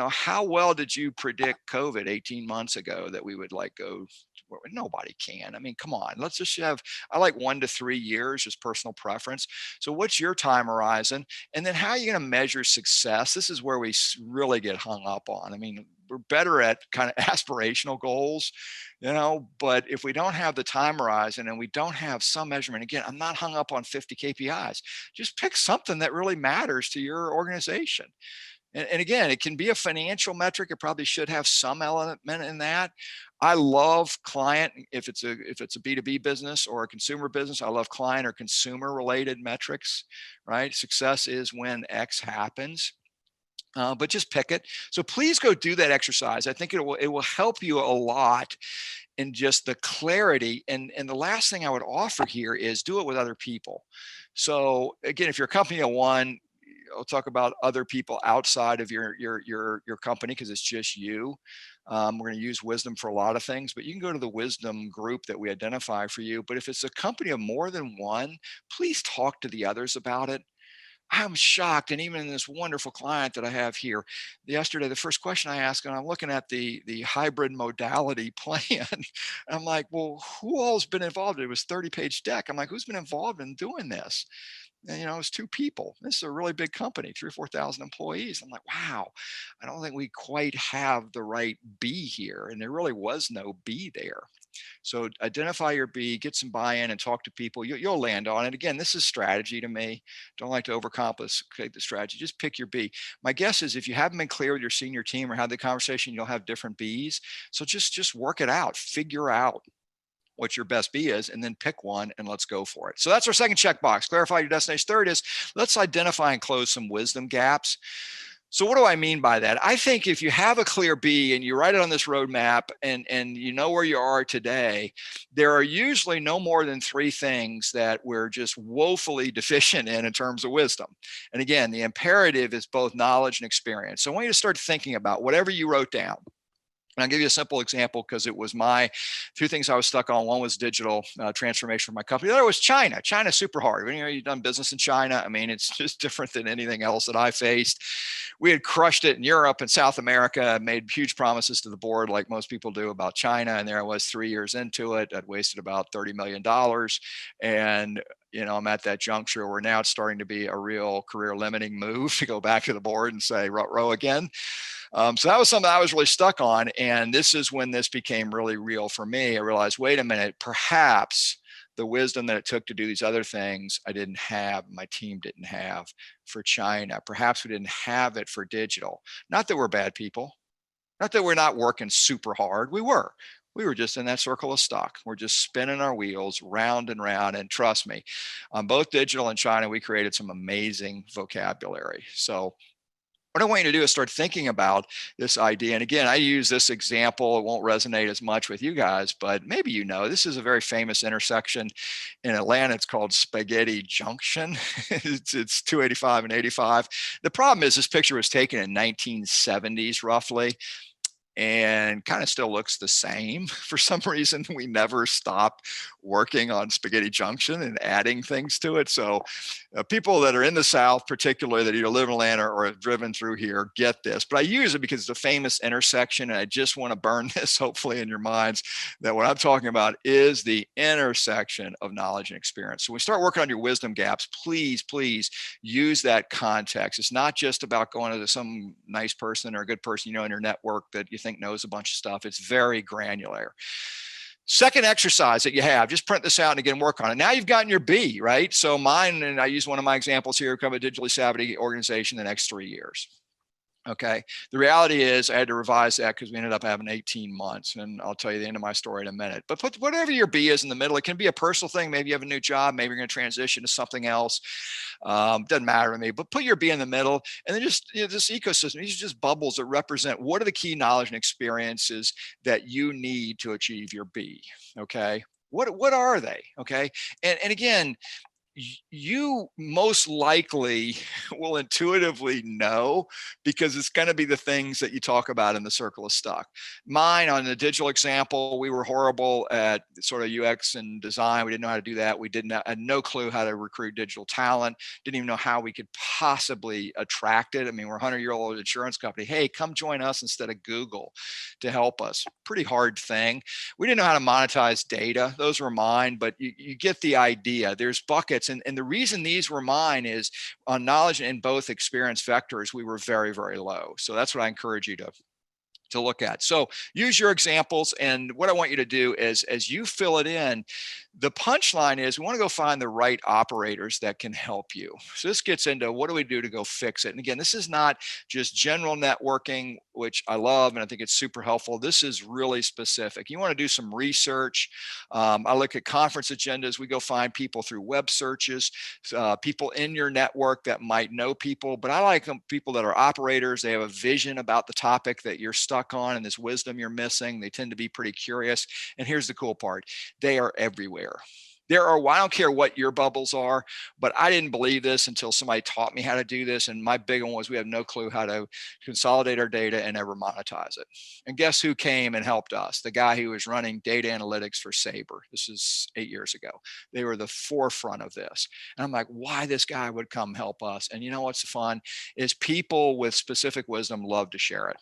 Speaker 1: how well did you predict COVID 18 months ago that we would go? Nobody can. I mean, come on, let's just I like 1 to 3 years, just personal preference. So what's your time horizon? And then how are you going to measure success? This is where we really get hung up on. I mean, we're better at kind of aspirational goals, but if we don't have the time horizon and we don't have some measurement, again, I'm not hung up on 50 KPIs. Just pick something that really matters to your organization. And again, it can be a financial metric. It probably should have some element in that. I love client, if it's a B2B business or a consumer business, I love client or consumer related metrics, right? Success is when X happens. But just pick it. So please go do that exercise. I think it will help you a lot in just the clarity. And the last thing I would offer here is do it with other people. So again, if you're a company of one, I'll talk about other people outside of your company, because it's just you. We're going to use wisdom for a lot of things, but you can go to the wisdom group that we identify for you. But if it's a company of more than one, please talk to the others about it. I'm shocked. And even in this wonderful client that I have here, yesterday, the first question I asked, and I'm looking at the hybrid modality plan. I'm like, well, who all has been involved? It was 30-page deck. I'm like, who's been involved in doing this? And, it was 2 people. This is a really big company, 3,000 or 4,000 employees. I'm like, wow, I don't think we quite have the right B here. And there really was no B there. So identify your B, get some buy-in, and talk to people. You'll land on it. Again, this is strategy to me. Don't like to overcomplicate the strategy. Just pick your B. My guess is if you haven't been clear with your senior team or had the conversation, you'll have different Bs. So just work it out. Figure out what your best B is, and then pick one and let's go for it. So that's our second checkbox. Clarify your destination. Third is let's identify and close some wisdom gaps. So what do I mean by that? I think if you have a clear B and you write it on this roadmap and you know where you are today, there are usually no more than 3 things that we're just woefully deficient in terms of wisdom. And again, the imperative is both knowledge and experience. So I want you to start thinking about whatever you wrote down. And I'll give you a simple example because it was my 2 things I was stuck on. One was digital transformation for my company. The other was China. China's super hard. You've done business in China. I mean, it's just different than anything else that I faced. We had crushed it in Europe and South America, made huge promises to the board like most people do about China. And there I was 3 years into it. I'd wasted about $30 million. And I'm at that juncture where now it's starting to be a real career limiting move to go back to the board and say, row again. So that was something I was really stuck on. And this is when this became really real for me. I realized, wait a minute, perhaps the wisdom that it took to do these other things I didn't have, my team didn't have for China. Perhaps we didn't have it for digital. Not that we're bad people, not that we're not working super hard. We were just in that circle of stuck. We're just spinning our wheels round and round. And trust me, on both digital and China, we created some amazing vocabulary. So what I want you to do is start thinking about this idea. And again, I use this example. It won't resonate as much with you guys, but maybe this is a very famous intersection in Atlanta. It's called Spaghetti Junction. it's 285 and 85. The problem is this picture was taken in 1970s, roughly. and kind of still looks the same. For some reason, we never stop working on Spaghetti Junction and adding things to it. So people that are in the South, particularly that either live in Atlanta or have driven through here, get this. But I use it because it's a famous intersection, and I just want to burn this hopefully in your minds that what I'm talking about is the intersection of knowledge and experience. So when we start working on your wisdom gaps, please, please use that context. It's not just about going to some nice person or a good person you know in your network that you think knows a bunch of stuff. It's very granular. Second exercise that you have, just print this out and again, work on it. Now you've gotten your B, right? So mine, and I use one of my examples here, become a digitally savvy organization in the next 3 years. Okay. The reality is I had to revise that because we ended up having 18 months, and I'll tell you the end of my story in a minute. But put whatever your B is in the middle. It can be a personal thing. Maybe you have a new job. Maybe you're going to transition to something else. Doesn't matter to me, but put your B in the middle, and then just this ecosystem. These are just bubbles that represent what are the key knowledge and experiences that you need to achieve your B. Okay. What are they? Okay. And again, you most likely will intuitively know because it's going to be the things that you talk about in the circle of stuck. Mine, on the digital example, we were horrible at sort of UX and design. We didn't know how to do that. We had no clue how to recruit digital talent. Didn't even know how we could possibly attract it. I mean, we're a 100-year-old insurance company. Hey, come join us instead of Google to help us. Pretty hard thing. We didn't know how to monetize data. Those were mine, but you get the idea. There's buckets. And the reason these were mine is on knowledge in both experience vectors, we were very, very low. So that's what I encourage you to look at. So use your examples. And what I want you to do is, as you fill it in, the punchline is we want to go find the right operators that can help you. So this gets into what do we do to go fix it? And again, this is not just general networking, which I love, and I think it's super helpful. This is really specific. You want to do some research. I look at conference agendas. We go find people through web searches, people in your network that might know people, but I like them, people that are operators. They have a vision about the topic that you're stuck on and this wisdom you're missing. They tend to be pretty curious. And here's the cool part. They are everywhere. There are, I don't care what your bubbles are, but I didn't believe this until somebody taught me how to do this. And my big one was we have no clue how to consolidate our data and ever monetize it. And guess who came and helped us? The guy who was running data analytics for Sabre. This is 8 years ago. They were the forefront of this. And I'm like, why this guy would come help us? And you know what's fun is people with specific wisdom love to share it.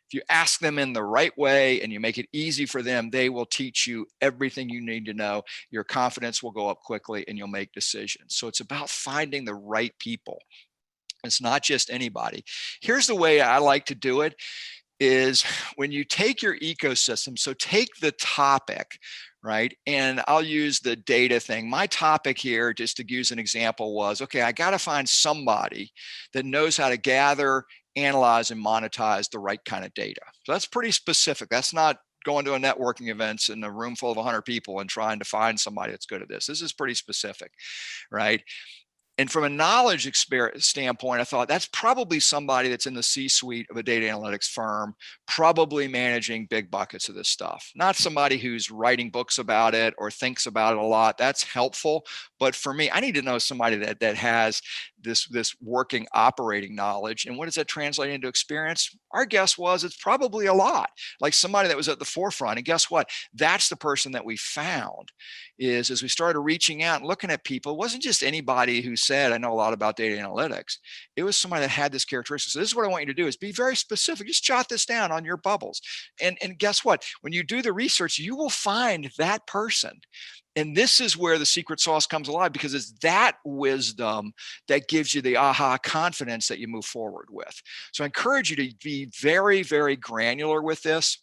Speaker 1: If you ask them in the right way and you make it easy for them, they will teach you everything you need to know. Your confidence will go up quickly and you'll make decisions. So it's about finding the right people. It's not just anybody. Here's the way I like to do it is when you take your ecosystem, so take the topic, right? And I'll use the data thing. My topic here, just to use an example, was, okay, I got to find somebody that knows how to gather, analyze, and monetize the right kind of data. So that's pretty specific. That's not going to a networking events in a room full of 100 people and trying to find somebody that's good at this. This is pretty specific, right? And from a knowledge experience standpoint, I thought that's probably somebody that's in the C-suite of a data analytics firm, probably managing big buckets of this stuff. Not somebody who's writing books about it or thinks about it a lot. That's helpful. But for me, I need to know somebody that has this working operating knowledge. And what does that translate into experience? Our guess was it's probably a lot, like somebody that was at the forefront. And guess what? That's the person that we found. Is as we started reaching out and looking at people, it wasn't just anybody who said, I know a lot about data analytics. It was somebody that had this characteristic. So this is what I want you to do is be very specific. Just jot this down on your bubbles. And guess what? When you do the research, you will find that person. And this is where the secret sauce comes alive, because it's that wisdom that gives you the aha confidence that you move forward with. So I encourage you to be very, very granular with this.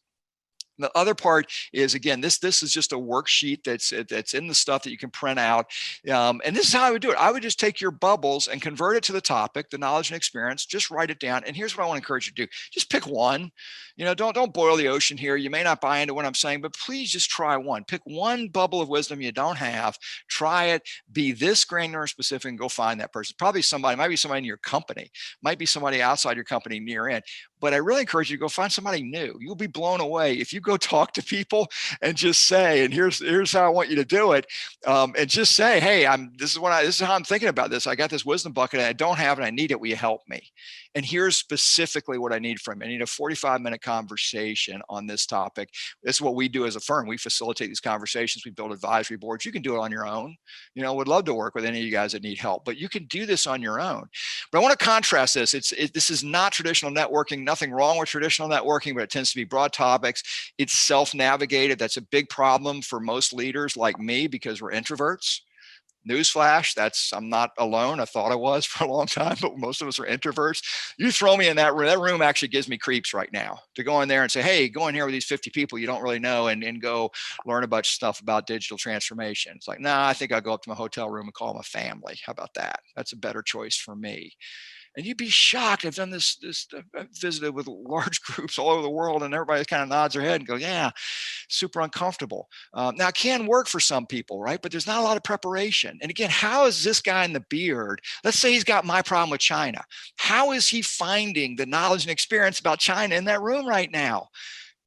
Speaker 1: The other part is, again, this is just a worksheet that's in the stuff that you can print out. And this is how I would do it. I would just take your bubbles and convert it to the topic, the knowledge and experience, just write it down. And here's what I want to encourage you to do. Just pick one. Don't boil the ocean here. You may not buy into what I'm saying, but please just try one. Pick one bubble of wisdom you don't have. Try it. Be this granular and specific and go find that person. Probably somebody, might be somebody in your company, might be somebody outside your company near in. But I really encourage you to go find somebody new. You'll be blown away if you go talk to people and just say, and here's how I want you to do it, and just say, hey, this is how I'm thinking about this. I got this wisdom bucket and I don't have it. I need it. Will you help me? And here's specifically what I need from you. I need a 45-minute conversation on this topic. This is what we do as a firm. We facilitate these conversations. We build advisory boards. You can do it on your own. Would love to work with any of you guys that need help, but you can do this on your own. But I want to contrast this. This is not traditional networking. Nothing wrong with traditional networking, but it tends to be broad topics. It's self-navigated. That's a big problem for most leaders like me because we're introverts. Newsflash, I'm not alone. I thought I was for a long time, but most of us are introverts. You throw me in that room. That room actually gives me creeps right now to go in there and say, hey, go in here with these 50 people you don't really know and go learn a bunch of stuff about digital transformation. It's like, nah, I think I'll go up to my hotel room and call my family. How about that? That's a better choice for me. And you'd be shocked. I've done this, I've visited with large groups all over the world, and everybody kind of nods their head and go, yeah, super uncomfortable. Now, it can work for some people, right? But there's not a lot of preparation. And again, how is this guy in the beard? Let's say he's got my problem with China. How is he finding the knowledge and experience about China in that room right now?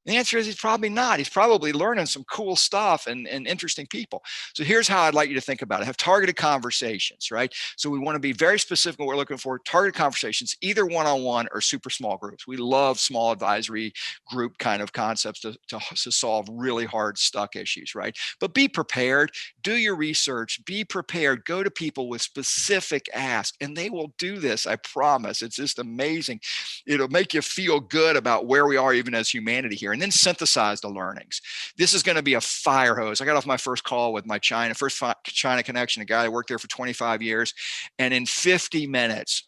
Speaker 1: The answer is he's probably not. He's probably learning some cool stuff and interesting people. So here's how I'd like you to think about it. Have targeted conversations, right? So we want to be very specific what we're looking for. Targeted conversations, either one-on-one or super small groups. We love small advisory group kind of concepts to solve really hard stuck issues, right? But be prepared. Do your research. Be prepared. Go to people with specific asks, and they will do this, I promise. It's just amazing. It'll make you feel good about where we are even as humanity here. And then synthesize the learnings. This is going to be a fire hose. I got off my first call with my China connection, a guy that worked there for 25 years. And in 50 minutes,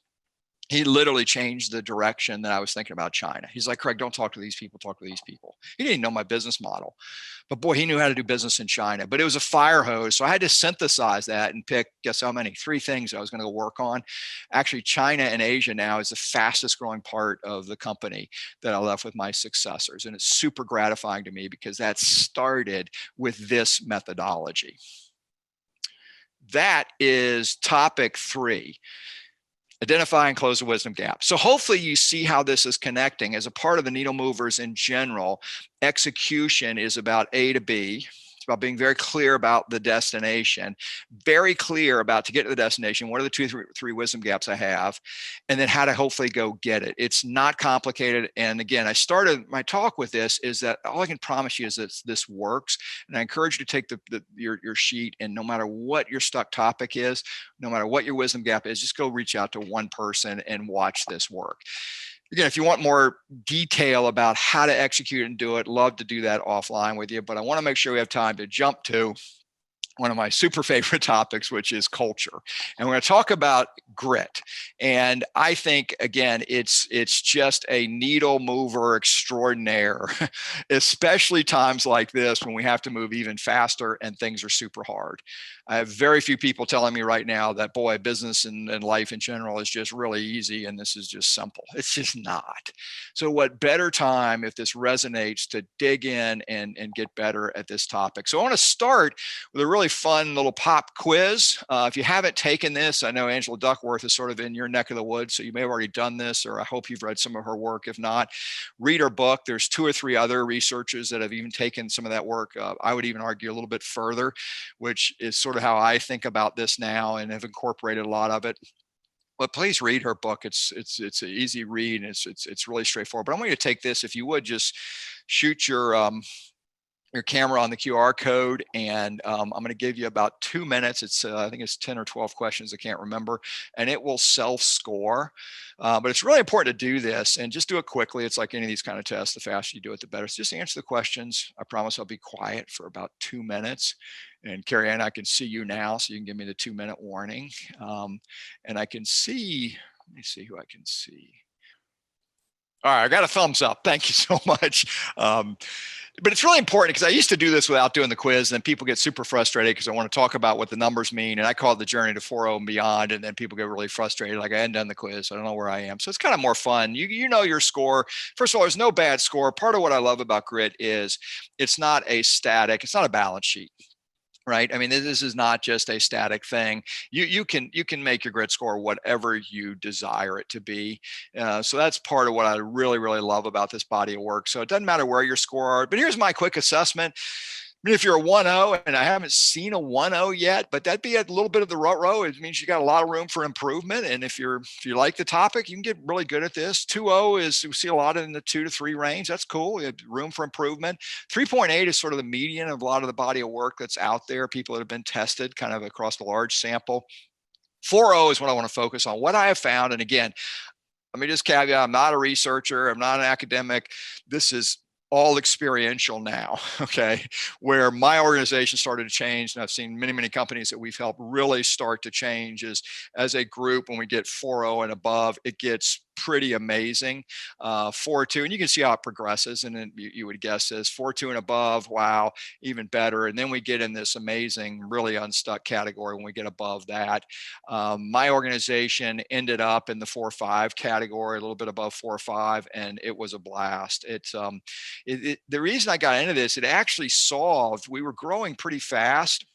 Speaker 1: he literally changed the direction that I was thinking about China. He's like, Craig, don't talk to these people, talk to these people. He didn't know my business model, but boy, he knew how to do business in China. But it was a fire hose. So I had to synthesize that and pick, guess how many? 3 things I was going to go work on. Actually, China and Asia now is the fastest growing part of the company that I left with my successors. And it's super gratifying to me because that started with this methodology. That is topic 3. Identify and close the wisdom gap. So hopefully you see how this is connecting. As a part of the needle movers in general, execution is about A to B. It's about being very clear about the destination, very clear about to get to the destination. What are the 2, 3 wisdom gaps I have? And then how to hopefully go get it. It's not complicated. And again, I started my talk with this is that all I can promise you is that this works. And I encourage you to take your sheet, and no matter what your stuck topic is, no matter what your wisdom gap is, just go reach out to one person and watch this work. Again, if you want more detail about how to execute and do it, love to do that offline with you. But I want to make sure we have time to jump to one of my super favorite topics, which is culture. And we're going to talk about grit. And I think, again, it's just a needle mover extraordinaire, especially times like this when we have to move even faster and things are super hard. I have very few people telling me right now that, boy, business and life in general is just really easy and this is just simple. It's just not. So what better time if this resonates to dig in and get better at this topic. So I want to start with a really fun little pop quiz. If you haven't taken this, I know Angela Duckworth is sort of in your neck of the woods, so you may have already done this, or I hope you've read some of her work. If not, read her book. There's 2 or 3 other researchers that have even taken some of that work. I would even argue a little bit further, which is sort of how I think about this now and have incorporated a lot of it. But please read her book. It's an easy read and it's really straightforward. But I want you to take this, if you would, just shoot your camera on the QR code, and I'm going to give you about 2 minutes. It's I think it's 10 or 12 questions. I can't remember, and it will self-score. But it's really important to do this, and just do it quickly. It's like any of these kind of tests. The faster you do it, the better. So just answer the questions. I promise I'll be quiet for about 2 minutes. And Carrie Ann, I can see you now, so you can give me the 2-minute warning. And I can see. Let me see who I can see. All right, I got a thumbs up. Thank you so much. But it's really important because I used to do this without doing the quiz, and then people get super frustrated because I want to talk about what the numbers mean. And I call it the journey to 4.0 and beyond. And then people get really frustrated. Like, I hadn't done the quiz, so I don't know where I am. So it's kind of more fun. You know your score. First of all, there's no bad score. Part of what I love about grit is it's not a balance sheet. Right. I mean, this is not just a static thing. You can make your grit score whatever you desire it to be. So that's part of what I really, really love about this body of work. So it doesn't matter where your score are. But here's my quick assessment. mean, if you're a 1-0, and I haven't seen a 1-0 yet, but that'd be a little bit of the row. It means you got a lot of room for improvement. And if you like the topic, you can get really good at this. 2-0 is, we see a lot in the 2 to 3 range. That's cool. You have room for improvement. 3.8 is sort of the median of a lot of the body of work that's out there, people that have been tested kind of across the large sample. 4.0 is what I want to focus on. What I have found, and again, let me just caveat, I'm not a researcher, I'm not an academic. This is all experiential now, okay, where my organization started to change. And I've seen many companies that we've helped really start to change is, as a group, when we get 4.0 and above, it gets pretty amazing. 4.2, and you can see how it progresses. And then you would guess this 4.2 and above, wow, even better. And then we get in this amazing, really unstuck category when we get above that. My organization ended up in the 4.5 category, a little bit above 4.5, and it was a blast. The reason I got into this, it actually solved, we were growing pretty fast.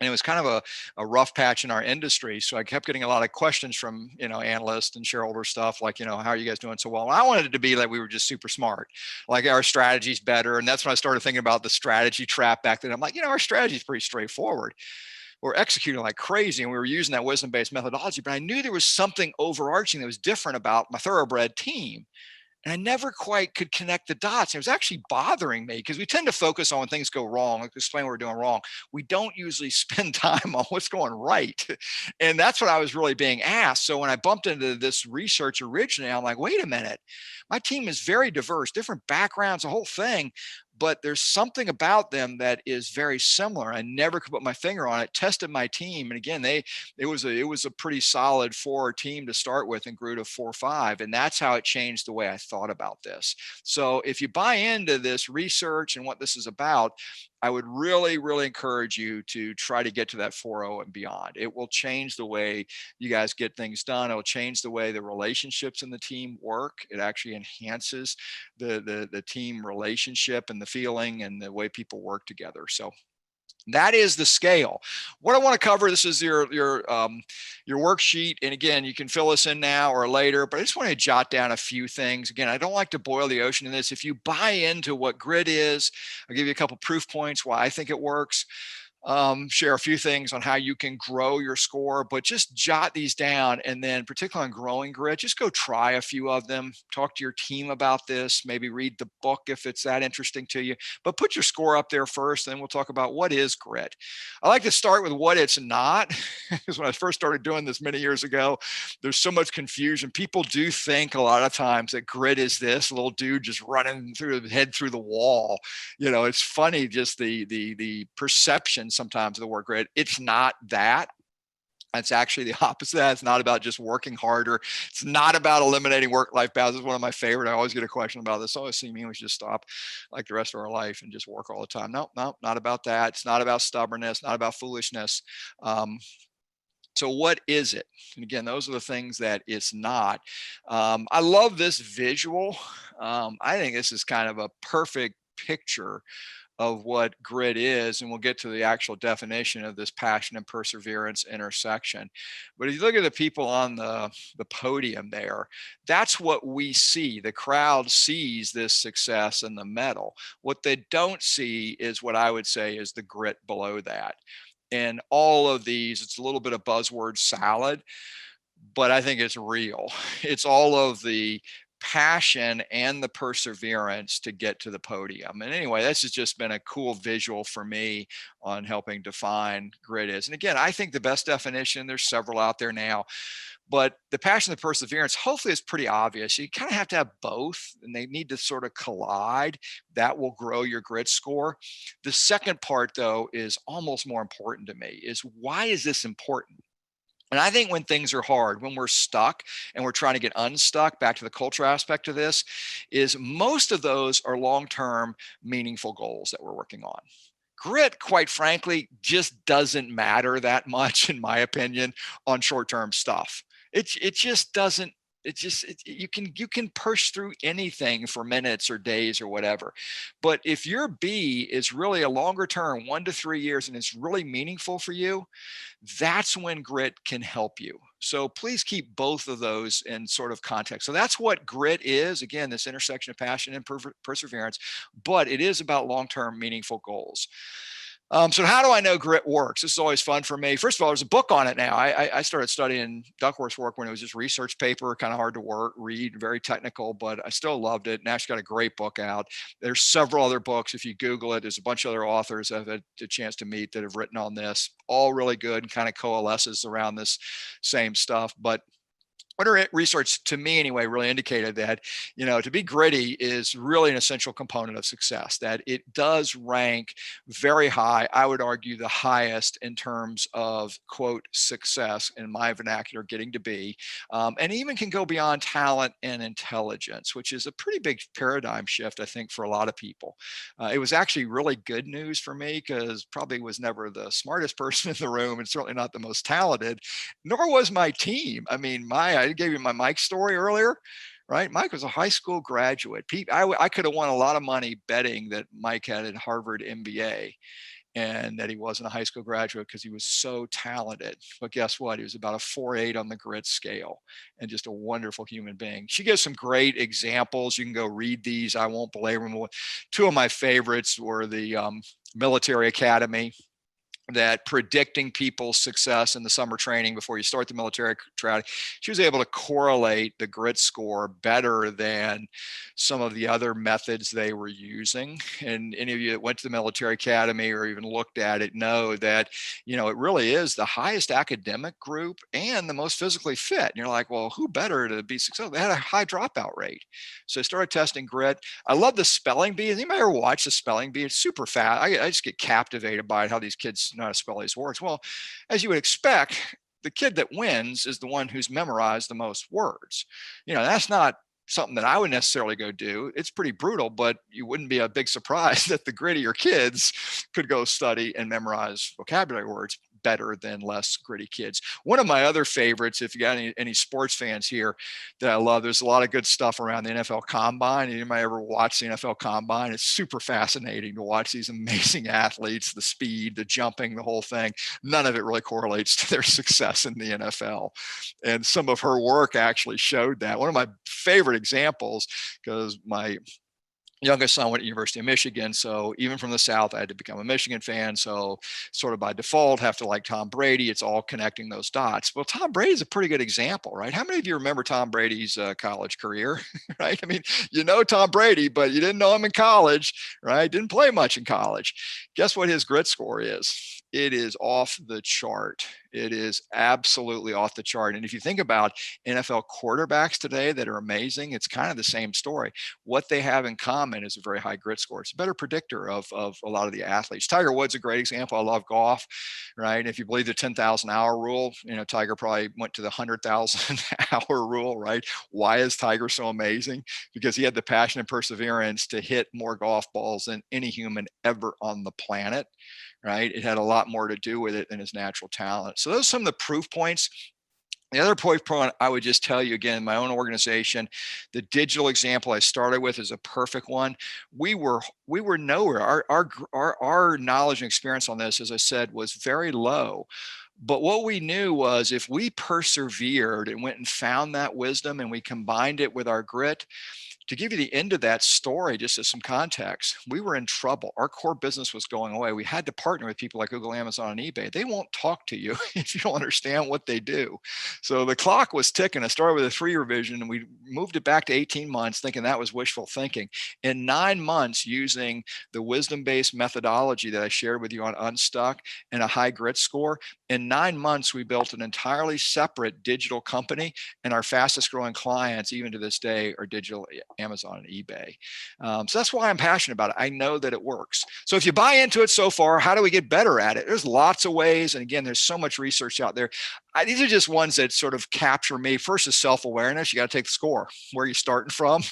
Speaker 1: And it was kind of a rough patch in our industry. So I kept getting a lot of questions from, analysts and shareholder stuff like, how are you guys doing so well? And I wanted it to be like we were just super smart, like our strategy's better. And that's when I started thinking about the strategy trap back then. I'm like, our strategy is pretty straightforward. We're executing like crazy, and we were using that wisdom-based methodology. But I knew there was something overarching that was different about my thoroughbred team. And I never quite could connect the dots. It was actually bothering me because we tend to focus on when things go wrong, like explain what we're doing wrong. We don't usually spend time on what's going right. And that's what I was really being asked. So when I bumped into this research originally, I'm like, wait a minute, my team is very diverse, different backgrounds, the whole thing. But there's something about them that is very similar. I never could put my finger on it. Tested my team, and again, it was a pretty solid 4 team to start with, and grew to 4.5, and that's how it changed the way I thought about this. So if you buy into this research and what this is about, I would really encourage you to try to get to that 4.0 and beyond. It will change the way you guys get things done. It'll change the way the relationships in the team work. It actually enhances the team relationship and the feeling and the way people work together. So that is the scale. What I want to cover, this is your worksheet. And again, you can fill this in now or later, but I just want to jot down a few things. Again, I don't like to boil the ocean in this. If you buy into what grit is, I'll give you a couple proof points why I think it works. Share a few things on how you can grow your score, but just jot these down. And then particularly on growing grit, just go try a few of them, talk to your team about this, maybe read the book if it's that interesting to you, but put your score up there first. And then we'll talk about what is grit. I like to start with what it's not, because when I first started doing this many years ago, there's so much confusion. People do think a lot of times that grit is this little dude just running through the head through the wall. It's funny, just the perception sometimes of the word grit. It's not that. It's actually the opposite. It's not about just working harder. It's not about eliminating work-life balance. It's one of my favorite. I always get a question about this. Oh, it seems we should just stop like the rest of our life and just work all the time. No, not about that. It's not about stubbornness, not about foolishness. So what is it? And again, those are the things that it's not. I love this visual. I think this is kind of a perfect picture of what grit is, and we'll get to the actual definition of this passion and perseverance intersection. But if you look at the people on the podium there, that's what we see. The crowd sees this success and the medal. What they don't see is what I would say is the grit below that. And all of these, it's a little bit of buzzword salad, but I think it's real. It's all of the passion and the perseverance to get to the podium. And anyway, this has just been a cool visual for me on helping define grit is. And again, I think the best definition, there's several out there now, but the passion and the perseverance, hopefully, is pretty obvious. You kind of have to have both, and they need to sort of collide. That will grow your grit score. The second part, though, is almost more important to me, is why is this important? And I think when things are hard, when we're stuck and we're trying to get unstuck, back to the culture aspect of this, is most of those are long-term meaningful goals that we're working on. Grit, quite frankly, just doesn't matter that much, in my opinion, on short-term stuff. It just doesn't. You can push through anything for minutes or days or whatever. But if your B is really a longer term, 1 to 3 years, and it's really meaningful for you, that's when grit can help you. So please keep both of those in sort of context. So that's what grit is. Again, this intersection of passion and perseverance, but it is about long-term meaningful goals. So how do I know grit works? This is always fun for me. First of all, there's a book on it now. I started studying Duckworth's work when it was just research paper, kind of hard to read, very technical, but I still loved it. And actually got a great book out. There's several other books. If you Google it, there's a bunch of other authors I've had a chance to meet that have written on this, all really good and kind of coalesces around this same stuff. But what research to me anyway really indicated that, to be gritty is really an essential component of success, that it does rank very high. I would argue the highest in terms of quote success in my vernacular, getting to be, and even can go beyond talent and intelligence, which is a pretty big paradigm shift, I think, for a lot of people. It was actually really good news for me because probably was never the smartest person in the room and certainly not the most talented, nor was my team. I mean, I gave you my Mike story earlier, right? Mike was a high school graduate. I could have won a lot of money betting that Mike had a Harvard MBA and that he wasn't a high school graduate because he was so talented. But guess what? He was about a 4.8 on the grit scale and just a wonderful human being. She gives some great examples. You can go read these. I won't belabor them. Two of my favorites were the military academy, that predicting people's success in the summer training before you start the military training, she was able to correlate the grit score better than some of the other methods they were using. And any of you that went to the military academy or even looked at it know that, it really is the highest academic group and the most physically fit. And you're like, well, who better to be successful? They had a high dropout rate. So I started testing grit. I love the spelling bee. Has anybody ever watched the spelling bee? It's super fast. I just get captivated by it, how these kids know how to spell these words. Well, as you would expect, the kid that wins is the one who's memorized the most words. That's not something that I would necessarily go do. It's pretty brutal, but you wouldn't be a big surprise that the grittier kids could go study and memorize vocabulary words better than less gritty kids. One of my other favorites, if you got any sports fans here that I love, there's a lot of good stuff around the NFL Combine. Anybody ever watch the NFL Combine? It's super fascinating to watch these amazing athletes, the speed, the jumping, the whole thing. None of it really correlates to their success in the NFL. And some of her work actually showed that. One of my favorite examples, because my youngest son went to University of Michigan. So even from the South, I had to become a Michigan fan. So sort of by default, have to like Tom Brady. It's all connecting those dots. Well, Tom Brady is a pretty good example, right? How many of you remember Tom Brady's college career, right? I mean, Tom Brady, but you didn't know him in college, right? Didn't play much in college. Guess what his grit score is? It is off the chart. It is absolutely off the chart. And if you think about NFL quarterbacks today that are amazing, it's kind of the same story. What they have in common is a very high grit score. It's a better predictor of a lot of the athletes. Tiger Woods is a great example. I love golf, right? And if you believe the 10,000 hour rule, Tiger probably went to the 100,000 hour rule, right? Why is Tiger so amazing? Because he had the passion and perseverance to hit more golf balls than any human ever on the planet, right? It had a lot more to do with it than his natural talent. So those are some of the proof points. The other point I would just tell you again, my own organization, the digital example I started with is a perfect one. We were nowhere. Our knowledge and experience on this, as I said, was very low. But what we knew was if we persevered and went and found that wisdom and we combined it with our grit, to give you the end of that story, just as some context, we were in trouble. Our core business was going away. We had to partner with people like Google, Amazon, and eBay. They won't talk to you if you don't understand what they do. So the clock was ticking. I started with a 3-year vision, and we moved it back to 18 months, thinking that was wishful thinking. In 9 months, using the wisdom-based methodology that I shared with you on Unstuck and a high grit score, in 9 months, we built an entirely separate digital company, and our fastest growing clients, even to this day, are digital Amazon and eBay. So that's why I'm passionate about it. I know that it works. So if you buy into it so far, how do we get better at it? There's lots of ways. And again, there's so much research out there. These are just ones that sort of capture me. First is self-awareness. You got to take the score. Where are you starting from?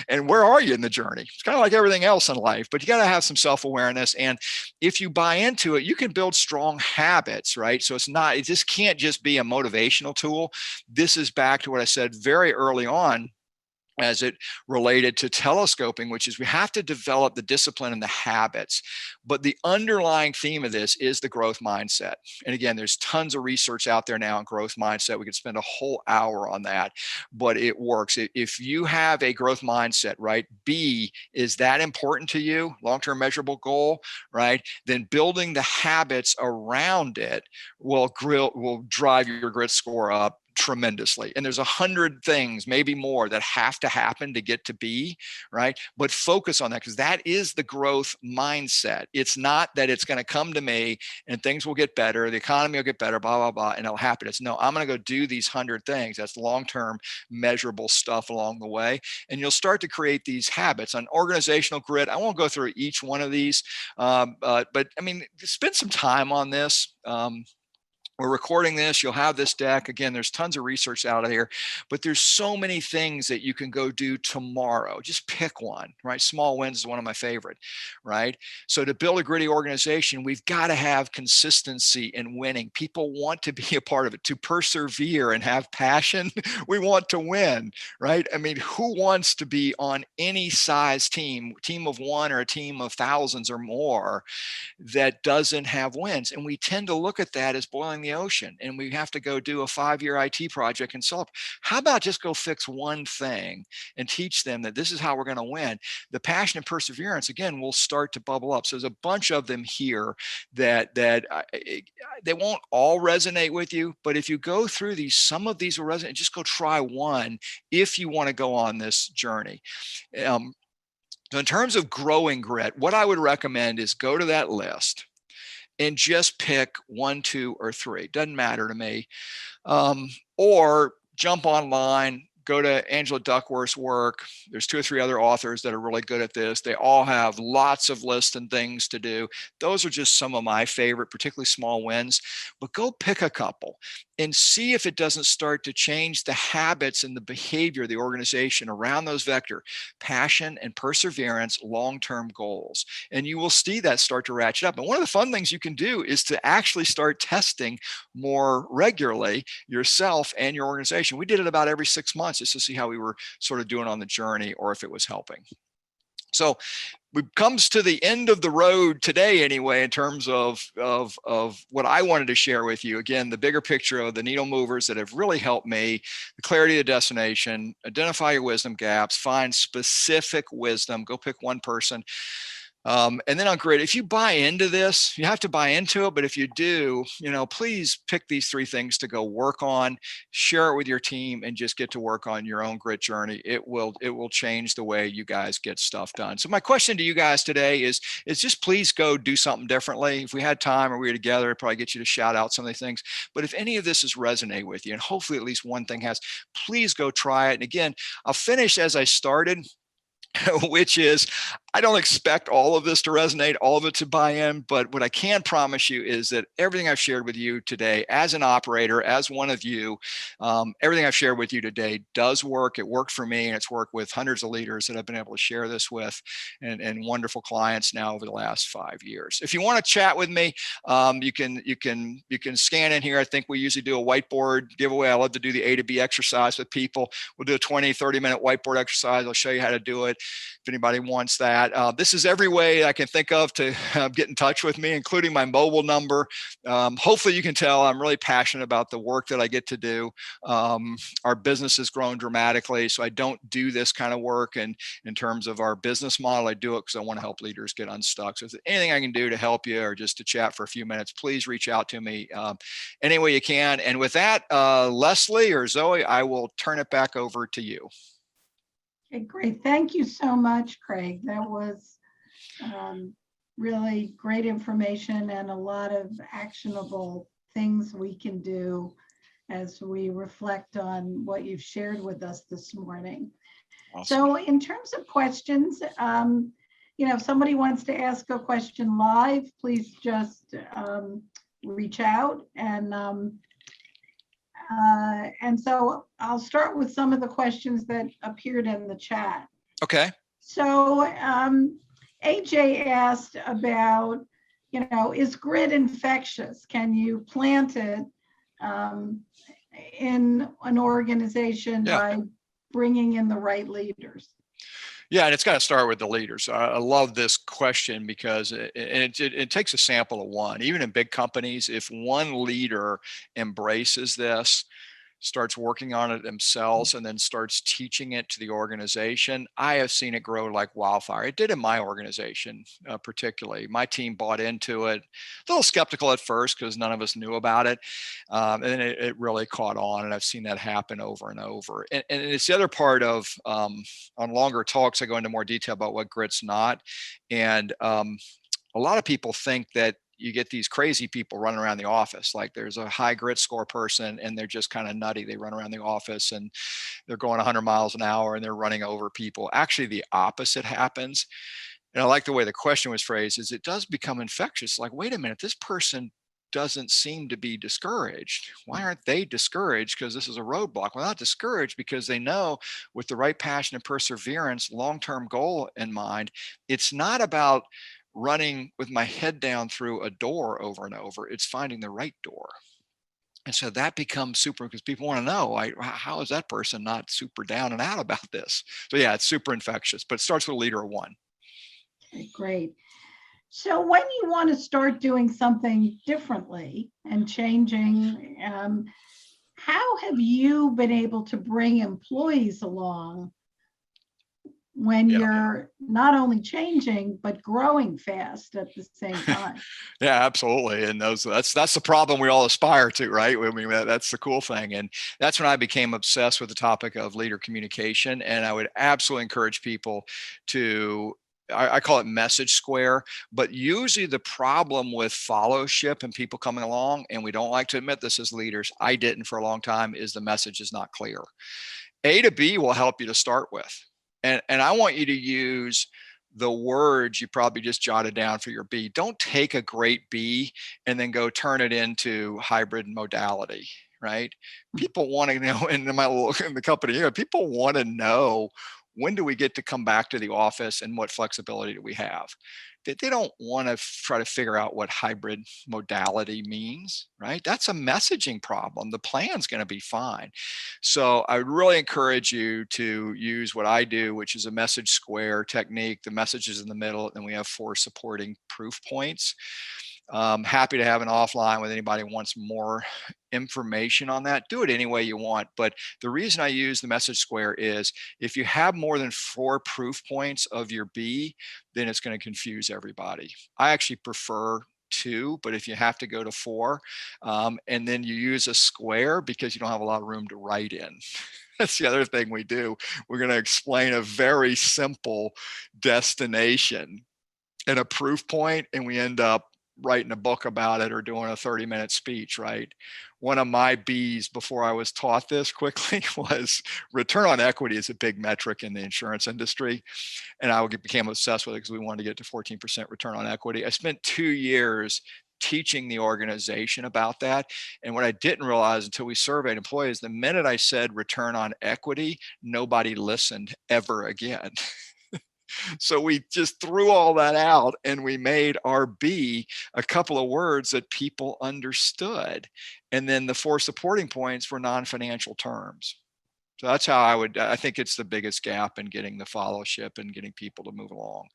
Speaker 1: And where are you in the journey? It's kind of like everything else in life, but you got to have some self-awareness. And if you buy into it, you can build strong habits, right? So it just can't just be a motivational tool. This is back to what I said very early on. as it related to telescoping, which is we have to develop the discipline and the habits. But the underlying theme of this is the growth mindset. And again, there's tons of research out there now on growth mindset. We could spend a whole hour on that, but it works. If you have a growth mindset, right? B, is that important to you? Long-term measurable goal, right? Then building the habits around it will drive your grit score up tremendously. And there's 100 things, maybe more, that have to happen to get to B, right? But focus on that, because that is the growth mindset. It's not that it's going to come to me and things will get better, the economy will get better, blah, blah, blah, and it'll happen. It's no, I'm going to go do these 100 things. That's long-term measurable stuff along the way. And you'll start to create these habits. On organizational grit, I won't go through each one of these, but I mean, spend some time on this. We're recording this, you'll have this deck. Again, there's tons of research out there, but there's so many things that you can go do tomorrow. Just pick one, right? Small wins is one of my favorite, right? So to build a gritty organization, we've got to have consistency in winning. People want to be a part of it, to persevere and have passion. We want to win, right? I mean, who wants to be on any size team of one or a team of thousands or more, that doesn't have wins? And we tend to look at that as boiling the ocean, and we have to go do a 5-year IT project and solve. How about just go fix one thing and teach them that this is how we're going to win? The passion and perseverance, again, will start to bubble up. So there's a bunch of them here that they won't all resonate with you, but if you go through these, some of these will resonate. Just go try one if you want to go on this journey. So in terms of growing grit, what I would recommend is go to that list and just pick 1, 2, or 3. Doesn't matter to me. Or jump online, go to Angela Duckworth's work. There's 2 or 3 other authors that are really good at this. They all have lots of lists and things to do. Those are just some of my favorite, particularly small wins. But go pick a couple and see if it doesn't start to change the habits and the behavior of the organization around those vector: passion and perseverance, long-term goals. And you will see that start to ratchet up. And one of the fun things you can do is to actually start testing more regularly yourself and your organization. We did it about every 6 months just to see how we were sort of doing on the journey, or if it was helping. So it comes to the end of the road today anyway, in terms of what I wanted to share with you. Again, the bigger picture of the needle movers that have really helped me: the clarity of the destination, identify your wisdom gaps, find specific wisdom, go pick one person. And then on grit, if you buy into this, you have to buy into it. But if you do, please pick these 3 things to go work on, share it with your team, and just get to work on your own grit journey. It will change the way you guys get stuff done. So my question to you guys today is just please go do something differently. If we had time or we were together, I'd probably get you to shout out some of these things. But if any of this has resonated with you, and hopefully at least one thing has, please go try it. And again, I'll finish as I started, which is, I don't expect all of this to resonate, all of it to buy in, but what I can promise you is that everything I've shared with you today, as an operator, as one of you, everything I've shared with you today does work. It worked for me, and it's worked with hundreds of leaders that I've been able to share this with, and wonderful clients now over the last 5 years. If you want to chat with me, you can scan in here. I think we usually do a whiteboard giveaway. I love to do the A to B exercise with people. We'll do a 20-30 minute whiteboard exercise. I'll show you how to do it if anybody wants that. This is every way I can think of to get in touch with me, including my mobile number. Hopefully you can tell I'm really passionate about the work that I get to do. Our business has grown dramatically, so I don't do this kind of work in terms of our business model. I do it because I want to help leaders get unstuck. So if there's anything I can do to help you, or just to chat for a few minutes, please reach out to me any way you can. And with that, Leslie or Zoe, I will turn it back over to you.
Speaker 2: Okay, great. Thank you so much, Craig. That was really great information and a lot of actionable things we can do as we reflect on what you've shared with us this morning. Awesome. So in terms of questions, if somebody wants to ask a question live, please just reach out. And so I'll start with some of the questions that appeared in the chat.
Speaker 1: Okay.
Speaker 2: So AJ asked about, is grit infectious? Can you plant it in an organization by bringing in the right leaders?
Speaker 1: Yeah, and it's got to start with the leaders. I love this question because it takes a sample of one. Even in big companies, if one leader embraces this, starts working on it themselves, and then starts teaching it to the organization, I have seen it grow like wildfire. It did in my organization, particularly. My team bought into it, a little skeptical at first because none of us knew about it. And then it really caught on, and I've seen that happen over and over. And it's the other part of, on longer talks, I go into more detail about what grit's not. And a lot of people think that you get these crazy people running around the office. Like there's a high grit score person and they're just kind of nutty. They run around the office and they're going 100 miles an hour and they're running over people. Actually, the opposite happens. And I like the way the question was phrased, is it does become infectious. Like, wait a minute, this person doesn't seem to be discouraged. Why aren't they discouraged? Because this is a roadblock. Well, not discouraged because they know with the right passion and perseverance, long-term goal in mind, it's not about running with my head down through a door over and over. It's finding the right door. And so that becomes super because people want to know, like, how is that person not super down and out about this? So yeah, it's super infectious, but it starts with a leader of one.
Speaker 2: Okay, great. So when you want to start doing something differently and changing, how have you been able to bring employees along when
Speaker 1: Yeah.
Speaker 2: you're not only changing, but growing fast at the same time?
Speaker 1: Yeah, absolutely. And that's the problem we all aspire to, right? I mean, that's the cool thing. And that's when I became obsessed with the topic of leader communication. And I would absolutely encourage people to, I call it message square, but usually the problem with fellowship and people coming along, and we don't like to admit this as leaders, I didn't for a long time, is the message is not clear. A to B will help you to start with. And I want you to use the words you probably just jotted down for your B. Don't take a great B and then go turn it into hybrid modality, right? People want to know in the company, people want to know, when do we get to come back to the office and what flexibility do we have? They don't want to try to figure out what hybrid modality means, right? That's a messaging problem. The plan's going to be fine. So I would really encourage you to use what I do, which is a message square technique. The message is in the middle, and we have 4 supporting proof points. Happy to have an offline with anybody who wants more information on that. Do it any way you want. But the reason I use the message square is if you have more than 4 proof points of your B, then it's going to confuse everybody. I actually prefer 2, but if you have to go to 4, and then you use a square because you don't have a lot of room to write in. That's the other thing we do. We're going to explain a very simple destination and a proof point, and we end up writing a book about it or doing a 30-minute speech, right? One of my B's before I was taught this quickly was return on equity is a big metric in the insurance industry. And I became obsessed with it because we wanted to get to 14% return on equity. I spent 2 years teaching the organization about that. And what I didn't realize until we surveyed employees, the minute I said return on equity, nobody listened ever again. So we just threw all that out and we made our B a couple of words that people understood. And then the 4 supporting points were non-financial terms. So that's how I think it's the biggest gap in getting the fellowship and getting people to move along.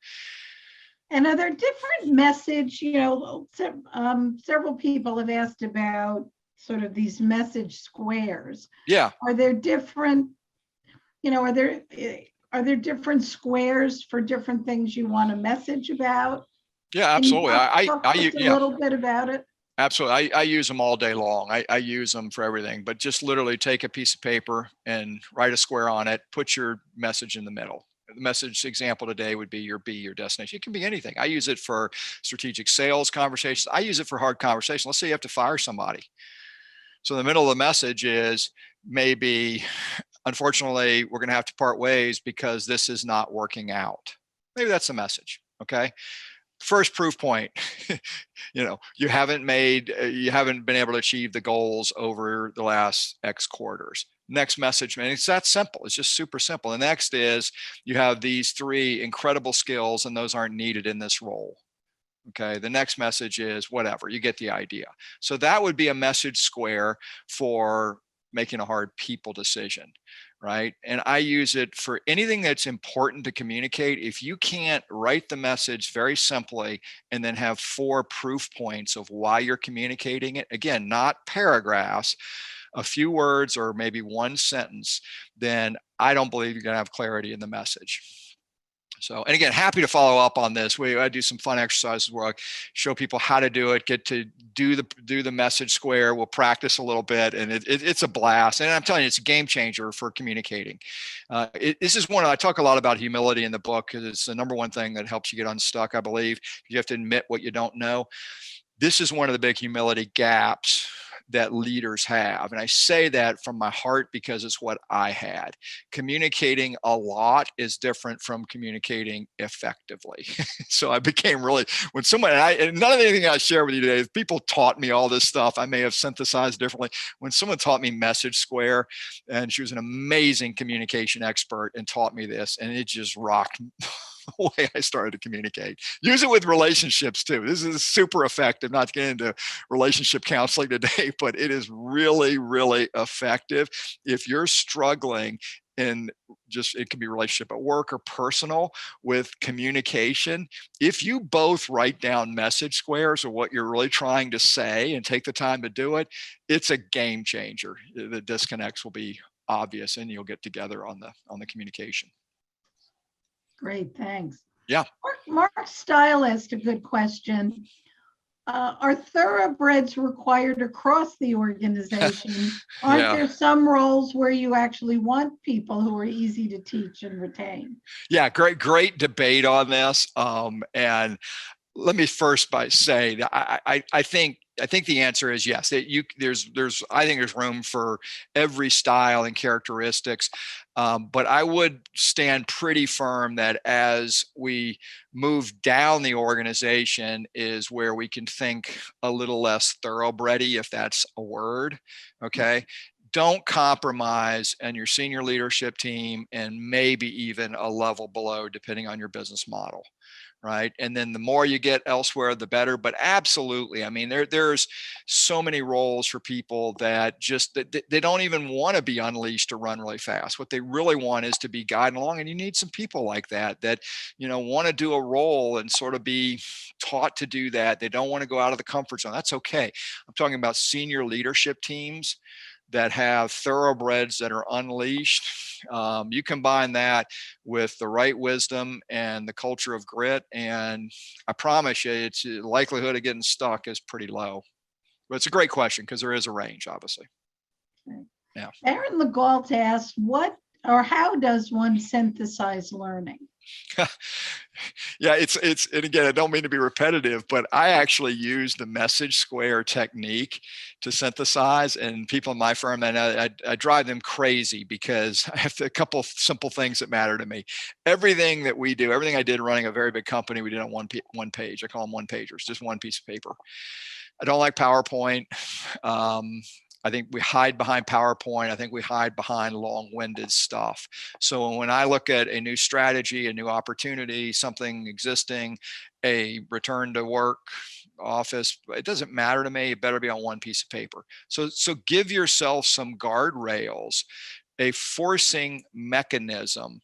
Speaker 2: And are there different message, several people have asked about sort of these message squares.
Speaker 1: Yeah.
Speaker 2: Are there different, are there different squares for different things you want to message about?
Speaker 1: Yeah, absolutely.
Speaker 2: Talk just a little bit about it.
Speaker 1: Absolutely. I use them all day long. I use them for everything, but just literally take a piece of paper and write a square on it, put your message in the middle. The message example today would be your B, your destination. It can be anything. I use it for strategic sales conversations. I use it for hard conversations. Let's say you have to fire somebody. So the middle of the message is maybe, unfortunately, we're going to have to part ways because this is not working out. Maybe that's the message. Okay. First proof point, you haven't been able to achieve the goals over the last X quarters. Next message, man, it's that simple. It's just super simple. The next is you have these 3 incredible skills and those aren't needed in this role. Okay. The next message is whatever, you get the idea. So that would be a message square for making a hard people decision. right? And I use it for anything that's important to communicate. If you can't write the message very simply and then have 4 proof points of why you're communicating it, again, not paragraphs, a few words or maybe one sentence, then I don't believe you're going to have clarity in the message. So, and again, happy to follow up on this. I do some fun exercises where I show people how to do it, get to do the message square. We'll practice a little bit, and it's a blast. And I'm telling you, it's a game changer for communicating. This is I talk a lot about humility in the book, because it's the number one thing that helps you get unstuck, I believe. You have to admit what you don't know. This is one of the big humility gaps that leaders have. And I say that from my heart because it's what I had. Communicating a lot is different from communicating effectively. So I became really, when someone, and none of anything I share with you today, people taught me all this stuff. I may have synthesized differently. When someone taught me Message Square, and she was an amazing communication expert and taught me this, and it just rocked the way I started to communicate. Use it with relationships too. This is super effective. Not to get into relationship counseling today, but it is really, really effective. If you're struggling in it can be relationship at work or personal with communication, if you both write down message squares or what you're really trying to say and take the time to do it, it's a game changer. The disconnects will be obvious and you'll get together on the communication.
Speaker 2: Great, thanks.
Speaker 1: Yeah.
Speaker 2: Mark Style asked a good question. Are thoroughbreds required across the organization? Aren't there some roles where you actually want people who are easy to teach and retain?
Speaker 1: Yeah, great debate on this. And let me first by say that I think the answer is yes. I think there's room for every style and characteristics, but I would stand pretty firm that as we move down the organization is where we can think a little less thoroughbredy, if that's a word. Okay. Don't compromise on your senior leadership team and maybe even a level below, depending on your business model. Right. And then the more you get elsewhere, the better. But absolutely. I mean, there's so many roles for people that just they don't even want to be unleashed or run really fast. What they really want is to be guided along. And you need some people like that want to do a role and sort of be taught to do that. They don't want to go out of the comfort zone. That's okay. I'm talking about senior leadership teams that have thoroughbreds that are unleashed. You combine that with the right wisdom and the culture of grit, and I promise you, it's the likelihood of getting stuck is pretty low. But it's a great question because there is a range, obviously.
Speaker 2: Okay. Yeah. Aaron Legault asked, what or how does one synthesize learning?
Speaker 1: Yeah, it's and again, I don't mean to be repetitive, but I actually use the message square technique to synthesize, and people in my firm, and I drive them crazy because I have a couple simple things that matter to me. Everything that we do, everything I did running a very big company, we did on one page. I call them one pagers, just one piece of paper. I don't like PowerPoint. I think we hide behind PowerPoint. I think we hide behind long-winded stuff. So when I look at a new strategy, a new opportunity, something existing, a return to work office, it doesn't matter to me. It better be on one piece of paper. So give yourself some guardrails, a forcing mechanism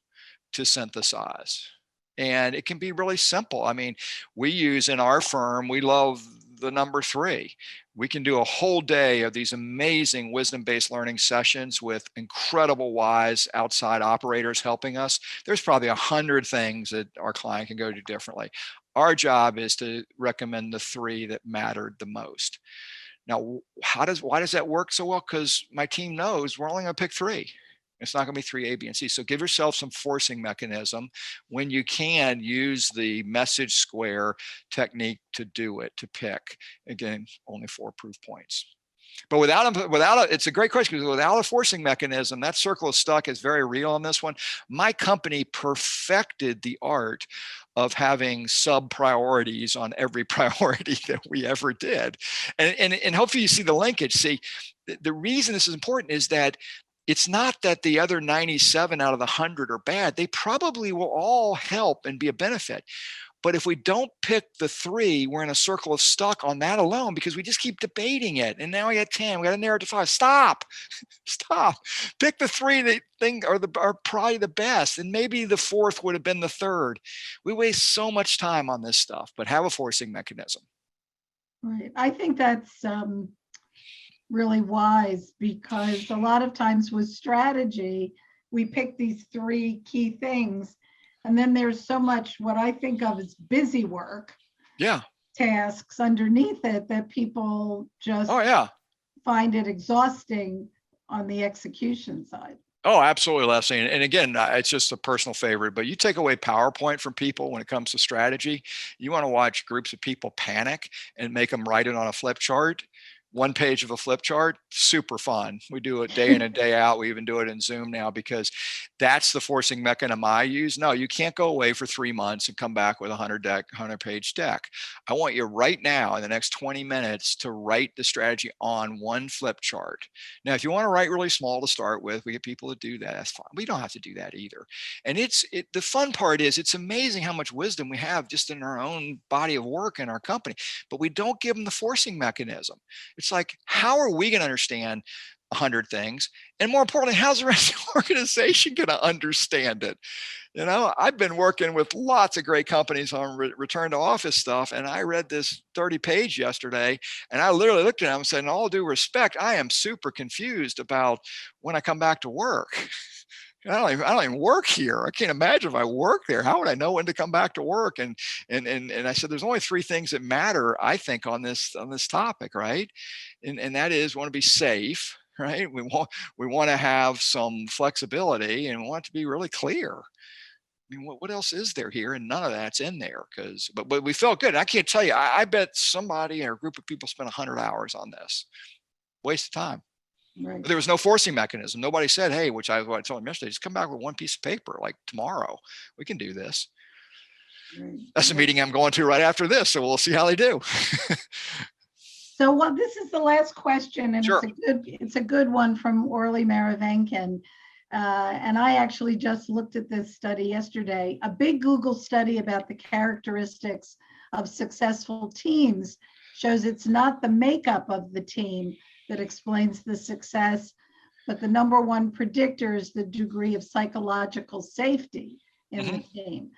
Speaker 1: to synthesize. And it can be really simple. I mean, we use in our firm, we love the number 3. We can do a whole day of these amazing wisdom-based learning sessions with incredible wise outside operators helping us. There's probably 100 things that our client can go do differently. Our job is to recommend the 3 that mattered the most. Now, why does that work so well? Because my team knows we're only going to pick 3. It's not going to be 3 A, B, and C. So give yourself some forcing mechanism. When you can, use the message square technique to do it, to pick. Again, only 4 proof points. But it's a great question, because without a forcing mechanism, that circle of stuck is very real on this one. My company perfected the art of having sub priorities on every priority that we ever did. And hopefully you see the linkage. See, the reason this is important is that it's not that the other 97 out of the 100 are bad. They probably will all help and be a benefit. But if we don't pick the 3, we're in a circle of stuck on that alone because we just keep debating it. And now we got 10, we got to narrow it to 5. Stop. Pick the 3 that think are probably the best. And maybe the 4th would have been the 3rd. We waste so much time on this stuff, but have a forcing mechanism.
Speaker 2: Right. I think that's really wise, because a lot of times with strategy, we pick these 3 key things, and then there's so much what I think of as busy work, tasks underneath it, that people just find it exhausting on the execution side.
Speaker 1: Oh, absolutely, Leslie. And again, it's just a personal favorite, but you take away PowerPoint from people when it comes to strategy, you want to watch groups of people panic and make them write it on a flip chart. 1 page of a flip chart, super fun. We do it day in and day out. We even do it in Zoom now because that's the forcing mechanism I use. No, you can't go away for 3 months and come back with a 100-page deck. I want you right now in the next 20 minutes to write the strategy on 1 flip chart. Now, if you want to write really small to start with, we get people to do that. That's fine. We don't have to do that either. And the fun part is it's amazing how much wisdom we have just in our own body of work in our company, but we don't give them the forcing mechanism. It's like, how are we going to understand 100 things? And more importantly, how's the rest of the organization going to understand it? You know, I've been working with lots of great companies on return to office stuff. And I read this 30-page yesterday, and I literally looked at them and said, in all due respect, I am super confused about when I come back to work. I don't even work here. I can't imagine if I work there. How would I know when to come back to work? And I said, there's only 3 things that matter, I think, on this topic, right? And that is, we want to be safe, right? We want to have some flexibility, and we want it to be really clear. I mean, what else is there here? And none of that's in there but we felt good. And I can't tell you, I bet somebody or a group of people spent 100 hours on this. Waste of time.
Speaker 2: Right.
Speaker 1: But there was no forcing mechanism. Nobody said, hey, what I told them yesterday, just come back with 1 piece of paper, like tomorrow. We can do this. Right. That's a meeting I'm going to right after this. So we'll see how they do.
Speaker 2: So this is the last question, and sure. It's a good one from Orly Maravankin. And I actually just looked at this study yesterday. A big Google study about the characteristics of successful teams shows it's not the makeup of the team that explains the success, but the number 1 predictor is the degree of psychological safety in the team.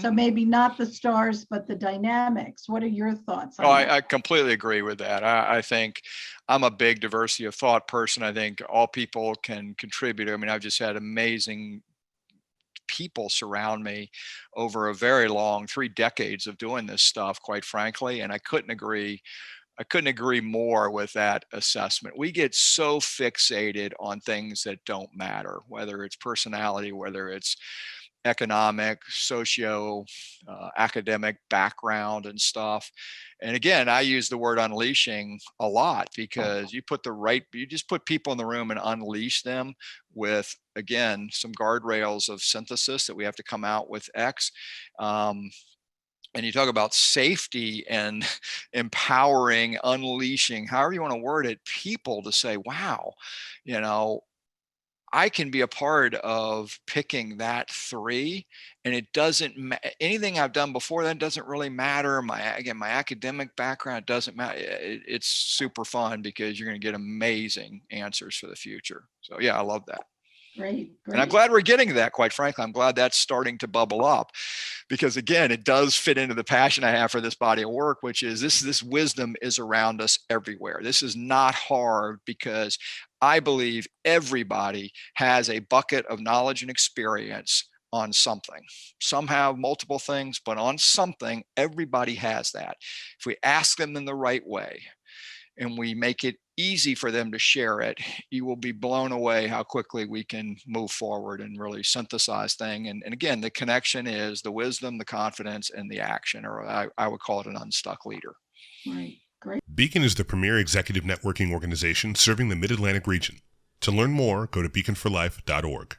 Speaker 2: So maybe not the stars, but the dynamics. What are your thoughts on that?
Speaker 1: I completely agree with that. I think I'm a big diversity of thought person. I think all people can contribute. I mean, I've just had amazing people surround me over a very long 3 decades of doing this stuff, quite frankly, and I couldn't agree more with that assessment. We get so fixated on things that don't matter, whether it's personality, whether it's economic, socio, academic background and stuff. And again, I use the word unleashing a lot because you just put people in the room and unleash them with, again, some guardrails of synthesis that we have to come out with X. And you talk about safety and empowering, unleashing, however you want to word it, people to say, wow, you know, I can be a part of picking that 3, and it doesn't anything I've done before that doesn't really matter. My academic background doesn't matter. It's super fun because you're going to get amazing answers for the future. So yeah, I love that.
Speaker 2: Great.
Speaker 1: And I'm glad we're getting to that, quite frankly. I'm glad that's starting to bubble up because, again, it does fit into the passion I have for this body of work, which is this wisdom is around us everywhere. This is not hard because I believe everybody has a bucket of knowledge and experience on something. Some have multiple things, but on something, everybody has that. If we ask them in the right way, and we make it easy for them to share it, you will be blown away how quickly we can move forward and really synthesize things. And again, the connection is the wisdom, the confidence, and the action, or I would call it an unstuck leader.
Speaker 2: Right. Great.
Speaker 3: Beacon is the premier executive networking organization serving the Mid-Atlantic region. To learn more, go to beaconforlife.org.